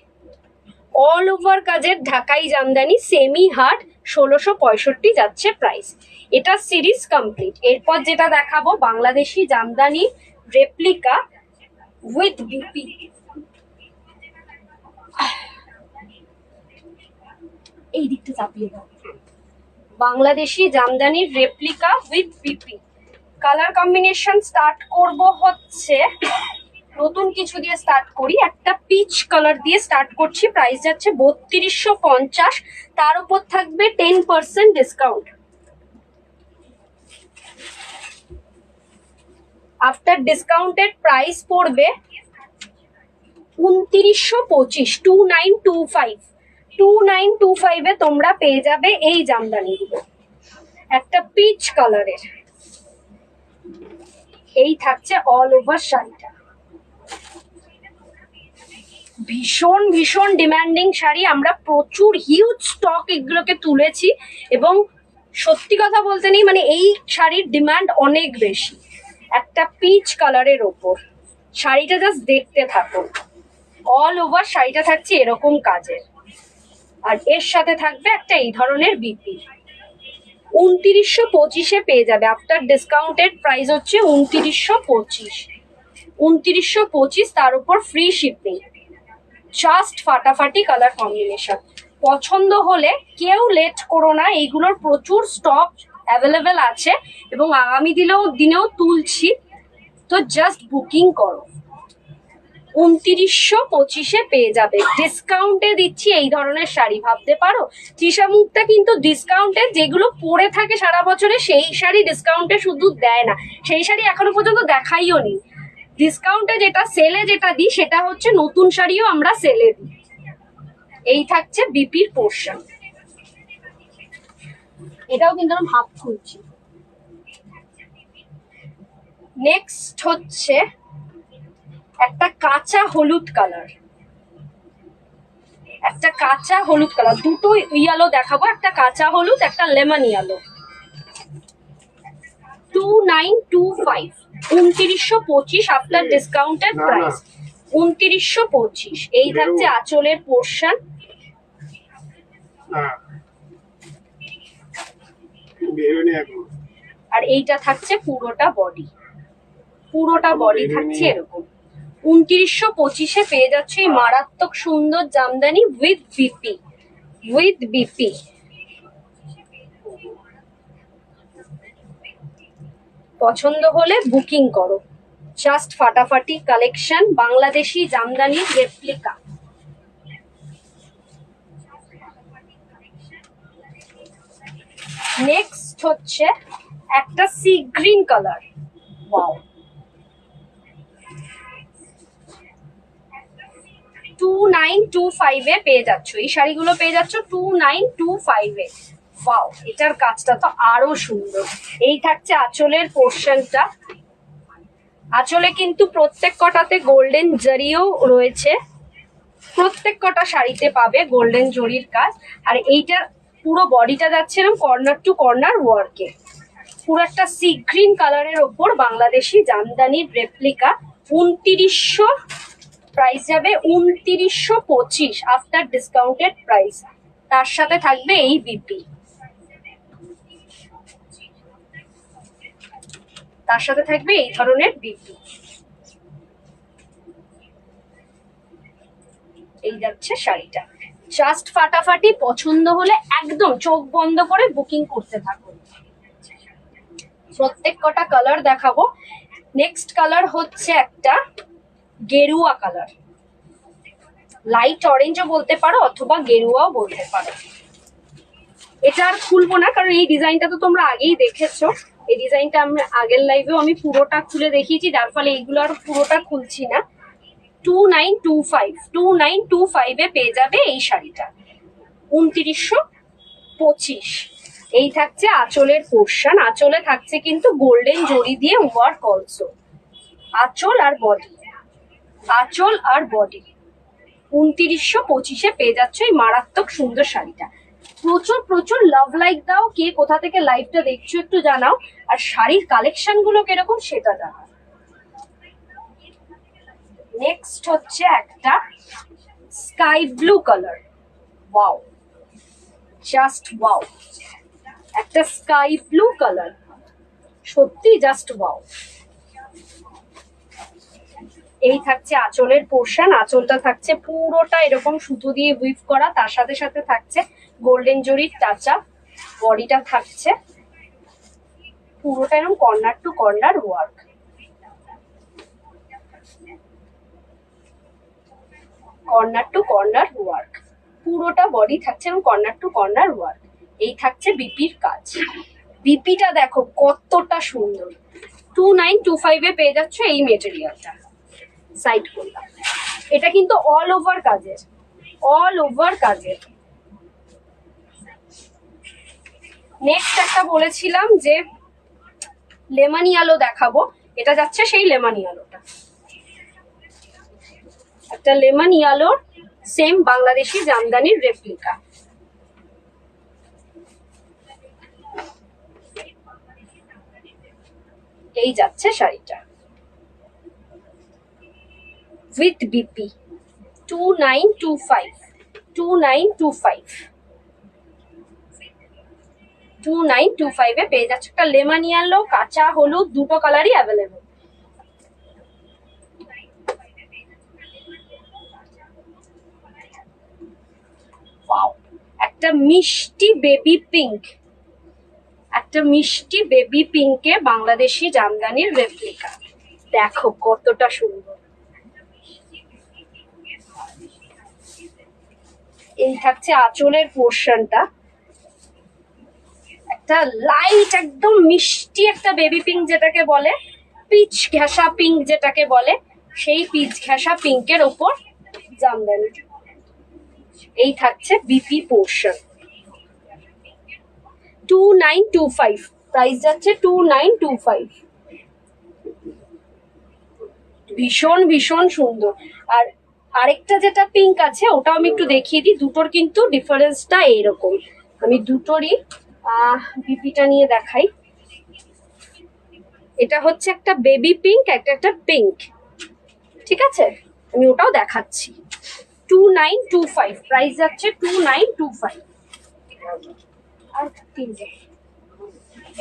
Speaker 1: অল ওভার কাজের ঢাকাই জামদানি, সেমি হার্ড, 1665 যাচ্ছে প্রাইস। এটা সিরিজ কমপ্লিট। এরপর যেটা দেখাবো Bangladeshi jamdani replica with BP. এই দিকটা চাপিয়ে দাও। বাংলাদেশি জামদানির replica with BP. Colour combination start করব হচ্ছে নতুন কিছু দিয়ে স্টার্ট করি, একটা পিচ কালার দিয়ে স্টার্ট করছি। প্রাইস যাচ্ছে 3250, তার উপর থাকবে 10% ডিসকাউন্ট। আফটার ডিসকাউন্টেড প্রাইস পড়বে 2925, 2925। 2925-এ তোমরা পেয়ে যাবে এই জামদানিগুলো, একটা পিচ কালারের। এই থাকছে অল ওভার শাড়িটা। ভীষণ ভীষণ ডিমান্ডিং শাড়ি, আমরা প্রচুর হিউজ স্টক এগুলোকে তুলেছি এবং সত্যি কথা বলতে নেই মানে এই শাড়ির ডিমান্ড অনেক বেশি। একটা পিচ কালারের ওপর শাড়িটা জাস্ট দেখতে থাকুন। অল ওভার শাড়িটা থাকছে এরকম কাজের, আর এর সাথে থাকবে একটা এই ধরনের বিপি। 2925-এ পেয়ে যাবে। আফটার ডিসকাউন্টেড প্রাইস হচ্ছে 2925। 2925, তার উপর ফ্রি শিপিং। জাস্ট ফাটাফাটি কালার কম্বিনেশন। পছন্দ হলে কেউ লেট করো না, এইগুলোর প্রচুর স্টক অ্যাভেলেবেল আছে এবং আগামী দিনেও তুলছি, তো জাস্ট বুকিং করো। 2925-এ পেয়ে যাবে। ডিসকাউন্টে দিচ্ছি এই ধরনের শাড়ি, ভাবতে পারো তৃষা মুক্তা কিন্তু ডিসকাউন্টে যেগুলো পরে থাকে সারা বছরে সেই শাড়ি ডিসকাউন্টে শুধু দেয় না, সেই শাড়ি এখনো পর্যন্ত দেখাইও নি। ডিসকাউন্টে যেটা সেলে যেটা দিই সেটা হচ্ছে নতুন শাড়িও আমরা সেলে দিই। এই থাকছে বিপির পোর্শন। এটাও কিন্তু আমি হাফ খুলছি। নেক্সট হচ্ছে একটা কাঁচা হলুদ কালার, একটা কাঁচা হলুদ কালার, দুটো ইয়েলো দেখাবো, একটা কাঁচা হলুদ, একটা lemon yellow. 2925, 2925 after discounted price 2925। এই থাকছে আঁচলের পোর্শন। আর এইটা থাকছে পুরোটা বডি, পুরোটা বডি থাকছে এরকম। 2925-এ পেয়ে যাচ্ছে এই মারাত্মক সুন্দর Jamdani with BP. With BP পছন্দ হলে বুকিং করো। জাস্ট ফাটাফাটি কালেকশন, বাংলাদেশি জামদানির রেপ্লিকা। নেক্সট হচ্ছে একটা সি গ্রিন কালার। ওয়াও, 2925-এ পেয়ে যাচ্ছ এই শাড়িগুলো, পেয়ে যাচ্ছ 2925-এ। ওয়াও, এটার কাজটা তো আরো সুন্দর। এই থাকছে আঁচলের পোর্শনটা। আঁচলে কিন্তু প্রত্যেক কটাতে গোল্ডেন জরিও রয়েছে, প্রত্যেক কটা শাড়িতে পাবে গোল্ডেন জরির কাজ। আর এইটার পুরো বডিটা যাচ্ছে এরকম কর্নার টু কর্নার ওয়ার্কে। পুরো একটা সি গ্রিন কালারের ওপর বাংলাদেশি জামদানির রেপ্লিকা। 2900, প্রাইস যাবে 2925 আফটার ডিসকাউন্টেড প্রাইস। তার সাথে থাকবে এই বিপি, তার সাথে থাকবে এই ধরনের বিপি। এই যাচ্ছে শাড়িটা, জাস্ট ফাটাফাটি। পছন্দ হলে একদম চোখ বন্ধ করে বুকিং করতে থাকুন। প্রত্যেক কটা কালার দেখাবো। নেক্সট কালার হচ্ছে একটা গেরুয়া কালার, লাইট অরেঞ্জও বলতে পারো অথবা গেরুয়াও বলতে পারো। এটা আর খুলবো না, কারণ এই ডিজাইনটা তো তোমরা আগেই দেখেছো। এই ডিজাইনটা আমি আগের লাইভেও আমি পুরোটা খুলে দেখিয়েছি, যার ফলে এইগুলো আর পুরোটা খুলছি না। 2925 এ পেয়ে যাবে এই শাড়িটা, 2925। এই থাকছে আঁচলের পোর্শন। আঁচলে থাকছে কিন্তু গোল্ডেন জরি দিয়ে ওয়ার্ক অলসো। আঁচল আর বডি, আঁচল আর বডি 2925-এ পেয়ে যাচ্ছ এই মারাত্মক সুন্দর শাড়িটা। প্রচুর প্রচুর লাভ লাইক দাও, কে কোথা থেকে লাইভটা দেখছো একটু জানাও, আর শাড়ির কালেকশন গুলো কিরকম সেটা জানাও। নেক্সট হচ্ছে একটা sky blue colour, wow, just wow, একটা স্কাই ব্লু কালার, সত্যি জাস্ট ওয়াও। এই থাকছে আঁচলের পোর্শন। আঁচলটা থাকছে পুরোটা এরকম সুতো দিয়ে উইভ করা, তার সাথে সাথে থাকছে গোল্ডেন জরির টাচা। বডিটা থাকছে পুরোটা এরকম corner to corner work. Corner to corner work, পুরোটা বডি থাকছে এবং কর্নার টু কর্নার ওয়ার্ক। এই থাকছে বিপির কাজ। বিপিটা দেখো কতটা সুন্দর। 2925-এ পেয়ে যাচ্ছ এই মেটেরিয়ালটা। সাইড করলাম, এটা কিন্তু অল ওভার কাজের, অল ওভার কাজের। নেক্সট একটা বলেছিলাম যে লেমন ইয়েলো দেখাবো, এটা যাচ্ছে সেই লেমন ইয়েলোটা। একটা লেমন ইয়েলোর সেম বাংলাদেশি জামদানির রেপ্লিকা। এই যাচ্ছে শাড়িটা উইথ বিপি। 2925, 2925-এ পেয়ে যাচ্ছে একটা লেমন ইয়েলো, কাঁচা হলুদ, দুটো কালারই অ্যাভেলেবেল। ওয়াও, একটা মিষ্টি বেবি পিঙ্ক, একটা মিষ্টি বেবি পিঙ্কে বাংলাদেশি জামদানির রেপ্লিকা। দেখো কতটা সুন্দর। এই থাকছে আঁচলের পোর্শনটা, একটা লাইট একদম মিষ্টি একটা বেবি পিঙ্ক যেটাকে বলে, পিচ ঘেঁষা পিঙ্ক যেটাকে বলে, সেই পিচ ঘেঁষা পিঙ্কের ওপর জামদানি। এই থাকছে বিপি পোর্শন। 2925, প্রাইস যাচ্ছে 2925। ভীষণ ভীষণ সুন্দর। আর আরেকটা যেটা পিঙ্ক আছে ওটাও আমি একটু দেখিয়ে দিই। দুটোর কিন্তু ডিফারেন্সটা এইরকম। আমি দুটোরই বিপিটা নিয়ে দেখাই। এটা হচ্ছে একটা বেবি পিঙ্ক, একটা পিঙ্ক, ঠিক আছে? আমি ওটাও দেখাচ্ছি। 2925, প্রাইস যাচ্ছে 2925। আর তিনটে,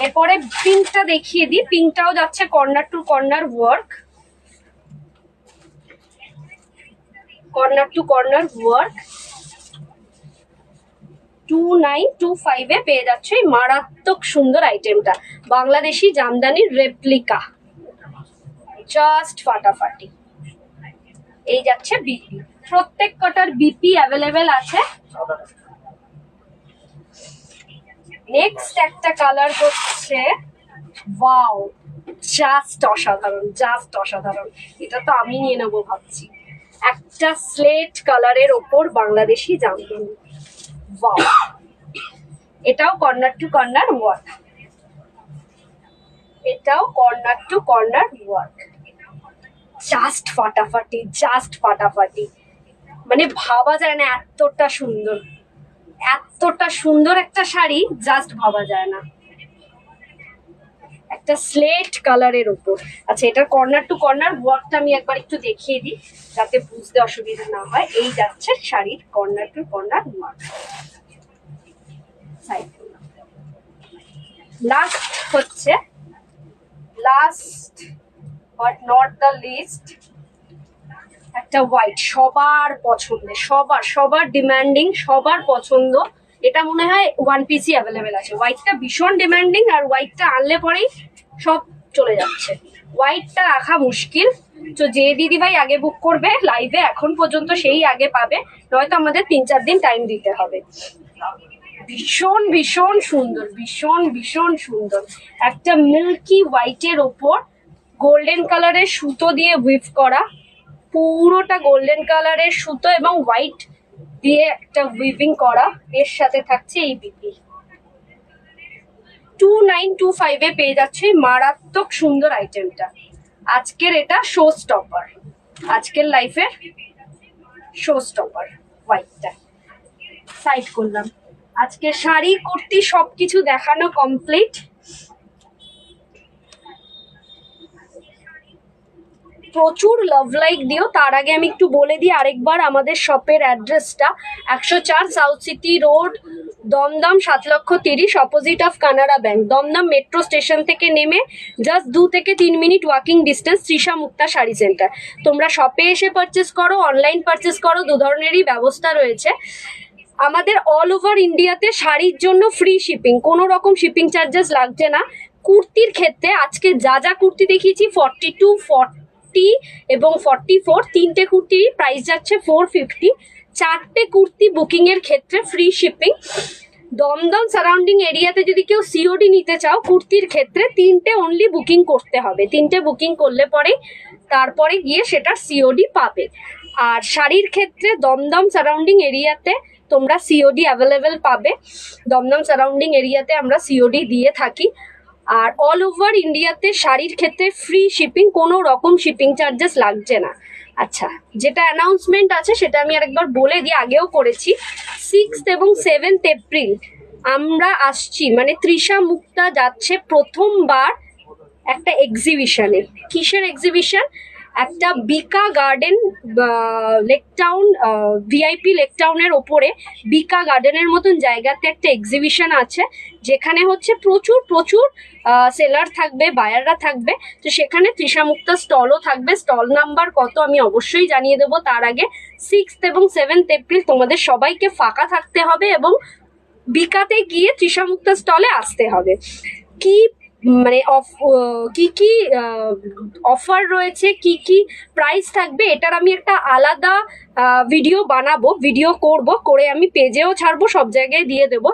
Speaker 1: এরপরে পিঙ্কটা দেখিয়ে দিই। পিঙ্কটাও যাচ্ছে corner to corner work, corner to corner work. 2925-এ পেয়ে যাচ্ছে এই মারাত্মক সুন্দর আইটেমটা, বাংলাদেশি জামদানির রেপ্লিকা, জাস্ট ফাটাফাটি। এই যাচ্ছে বিপি, প্রত্যেক কটার বিপি অ্যাভেলেবেল আছে। নেক্সট একটা কালার হচ্ছে, ওয়াও, জাস্ট অসাধারণ, জাস্ট অসাধারণ। এটা তো আমি নিয়ে নেবো ভাবছি। একটা স্লেট কালারের ওপর বাংলাদেশি জামদানি, ওয়াও। এটাও কর্নার টু কর্নার ওয়ার্ক, এটাও corner to corner work. Just ফাটাফাটি, জাস্ট ফাটাফাটি। মানে ভাবা যায় না এতটা সুন্দর, এতটা সুন্দর একটা শাড়ি জাস্ট ভাবা যায় না। একটা স্লেট কালারের উপর। আচ্ছা, এটার কর্নার টু কর্নার ওয়ার্কটা আমি একবার একটু দেখিয়ে দিই যাতে বুঝতে অসুবিধা না হয়। এই যাচ্ছে শাড়ির corner to corner work. Last হচ্ছে, last but not the least, একটা হোয়াইট, সবার পছন্দের, সবার ডিমান্ডিং, সবার পছন্দ। এটা মনে হয় ওয়ান পিসই অ্যাভেলেবেল আছে। হোয়াইটটা ভীষণ ডিমান্ডিং, আর হোয়াইটটা আনলে পরেই সব চলে যাচ্ছে। হোয়াইটটা রাখা মুশকিল, তো যে দিদি ভাই আগে বুক করবে লাইভে এখন পর্যন্ত সেই আগে পাবে, নয়তো আমাদের 3-4 দিন টাইম দিতে হবে। ভীষণ ভীষণ সুন্দর, ভীষণ ভীষণ সুন্দর। একটা মিল্কি হোয়াইটের ওপর গোল্ডেন কালারের সুতো দিয়ে উইভ করা, পুরোটা গোল্ডেন কালারের সুতো এবং হোয়াইট দিয়ে একটা উইভিং করা। এর সাথে থাকছে এই বিপি। 2925 এ পেয়ে যাচ্ছে মারাত্মক সুন্দর আইটেমটা। আজকের এটা শো স্টপার, আজকের লাইফের শো স্টপার। হোয়াইটটা সাইড করলাম। আজকে শাড়ি কুর্তি সবকিছু দেখানো কমপ্লিট। প্রচুর লাভ লাইক দিও। তার আগে আমি একটু বলে দিই আরেকবার আমাদের শপের অ্যাড্রেসটা। 104 South City Road, Dumdum 7,30,000, opposite of Canara Bank. Dumdum metro station থেকে নেমে জাস্ট 2 থেকে 3 minute walking distance, Trisha Mukta sari centre. তোমরা শপে এসে পারচেস করো, অনলাইন পারচেস করো, দু ধরনেরই ব্যবস্থা রয়েছে। আমাদের অল ওভার ইন্ডিয়াতে শাড়ির জন্য ফ্রি শিপিং, কোনো রকম শিপিং চার্জেস লাগছে না। কুর্তির ক্ষেত্রে আজকে যা যা কুর্তি দেখিয়েছি 42, 40 এবং 44, তিনটে কুর্তির প্রাইস যাচ্ছে 450। 4টে কুর্তি বুকিং এর ক্ষেত্রে ফ্রি শিপিং। দমদম সারাউন্ডিং এরিয়াতে যদি কেউ সিওডি নিতে চাও কুর্তির ক্ষেত্রে 3টে অনলি বুকিং করতে হবে। 3টে বুকিং করলে পরে তারপরে গিয়ে সেটা সিওডি পাবে। আর শাড়ির ক্ষেত্রে দমদম সারাউন্ডিং এরিয়াতে তোমরা সিওডি অ্যাভেলেবেল পাবে। দমদম সারাউন্ডিং এরিয়াতে আমরা সিওডি দিয়ে থাকি। আর অল ওভার ইন্ডিয়াতে শাড়ির ক্ষেত্রে ফ্রি শিপিং, কোনো রকম শিপিং চার্জেস লাগছে না। আচ্ছা, যেটা অ্যানাউন্সমেন্ট আছে সেটা আমি আরেকবার বলে দিই, আগেও করেছি। 6th এবং 7th এপ্রিল আমরা আসছি, মানে তৃষা মুক্তা যাচ্ছে প্রথমবার একটা এক্সিবিশনে। কিসের এক্সিবিশন? একটা বিকা গার্ডেন, লেকটাউন, ভিআইপি লেকটাউনের ওপরে বিকা গার্ডেনের মতন জায়গাতে একটা এক্সিবিশন আছে, যেখানে হচ্ছে প্রচুর প্রচুর সেলার থাকবে, বায়াররা থাকবে। তো সেখানে তৃষা মুক্তা স্টলও থাকবে। স্টল নাম্বার কত আমি অবশ্যই জানিয়ে দেবো। তার আগে 6th এবং 7th এপ্রিল তোমাদের সবাইকে ফাঁকা থাকতে হবে এবং বিকাতে গিয়ে তৃষা মুক্তা স্টলে আসতে হবে। কি মানে কি কি অফার রয়েছে, কি কি প্রাইস থাকবে, এটার আমি একটা আলাদা ভিডিও বানাবো, ভিডিও করে আমি পেজেও ছাড়বো, সব জায়গায় দিয়ে দেবো।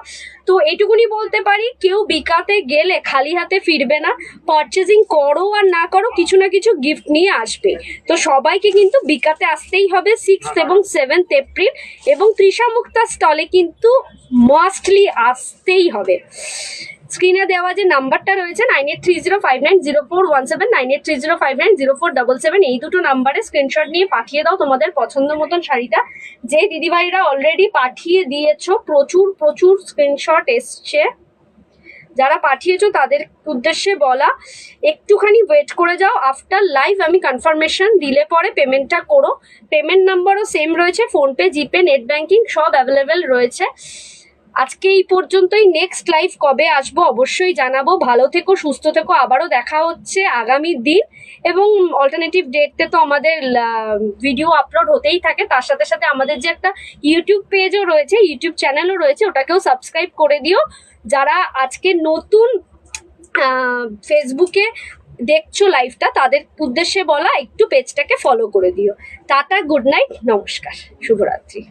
Speaker 1: তো এইটুকুনি বলতে পারি, কেউ বিকাতে গেলে খালি হাতে ফিরবে না। পারচেজিং করো আর না করো, কিছু না কিছু গিফট নিয়ে আসবে। তো সবাইকে কিন্তু বিকাতে আসতেই হবে 6th এবং 7th এপ্রিল, এবং তৃষা মুক্তা স্টলে কিন্তু মাস্টলি আসতেই হবে। স্ক্রিনে দেওয়া যে নাম্বারটা রয়েছে 9830590417, 9830590477, এই দুটো নাম্বারে স্ক্রিনশট নিয়ে পাঠিয়ে দাও তোমাদের পছন্দ মতন শাড়িটা। যে দিদিভাইরা অলরেডি পাঠিয়ে দিয়েছো, প্রচুর প্রচুর স্ক্রিনশট এসছে। যারা পাঠিয়েছো তাদের উদ্দেশ্যে বলা, একটুখানি ওয়েট করে যাও। আফটার লাইভ আমি কনফার্মেশন দিলে পরে পেমেন্টটা করো। পেমেন্ট নাম্বারও সেম রয়েছে, ফোনপে, জিপে, নেট ব্যাঙ্কিং সব অ্যাভেলেবেল রয়েছে। আজকে এই পর্যন্তই। নেক্সট লাইভ কবে আসবো অবশ্যই জানাবো। ভালো থেকো, সুস্থ থেকো। আবারও দেখা হচ্ছে আগামী দিন, এবং অল্টারনেটিভ ডেটে তো আমাদের ভিডিও আপলোড হতেই থাকে। তার সাথে সাথে আমাদের যে একটা ইউটিউব পেজও রয়েছে, ইউটিউব চ্যানেলও রয়েছে, ওটাকেও সাবস্ক্রাইব করে দিও। যারা আজকে নতুন ফেসবুকে দেখছো লাইভটা, তাদের উদ্দেশ্যে বলা, একটু পেজটাকে ফলো করে দিও। টাটা, গুড নাইট, নমস্কার, শুভরাত্রি।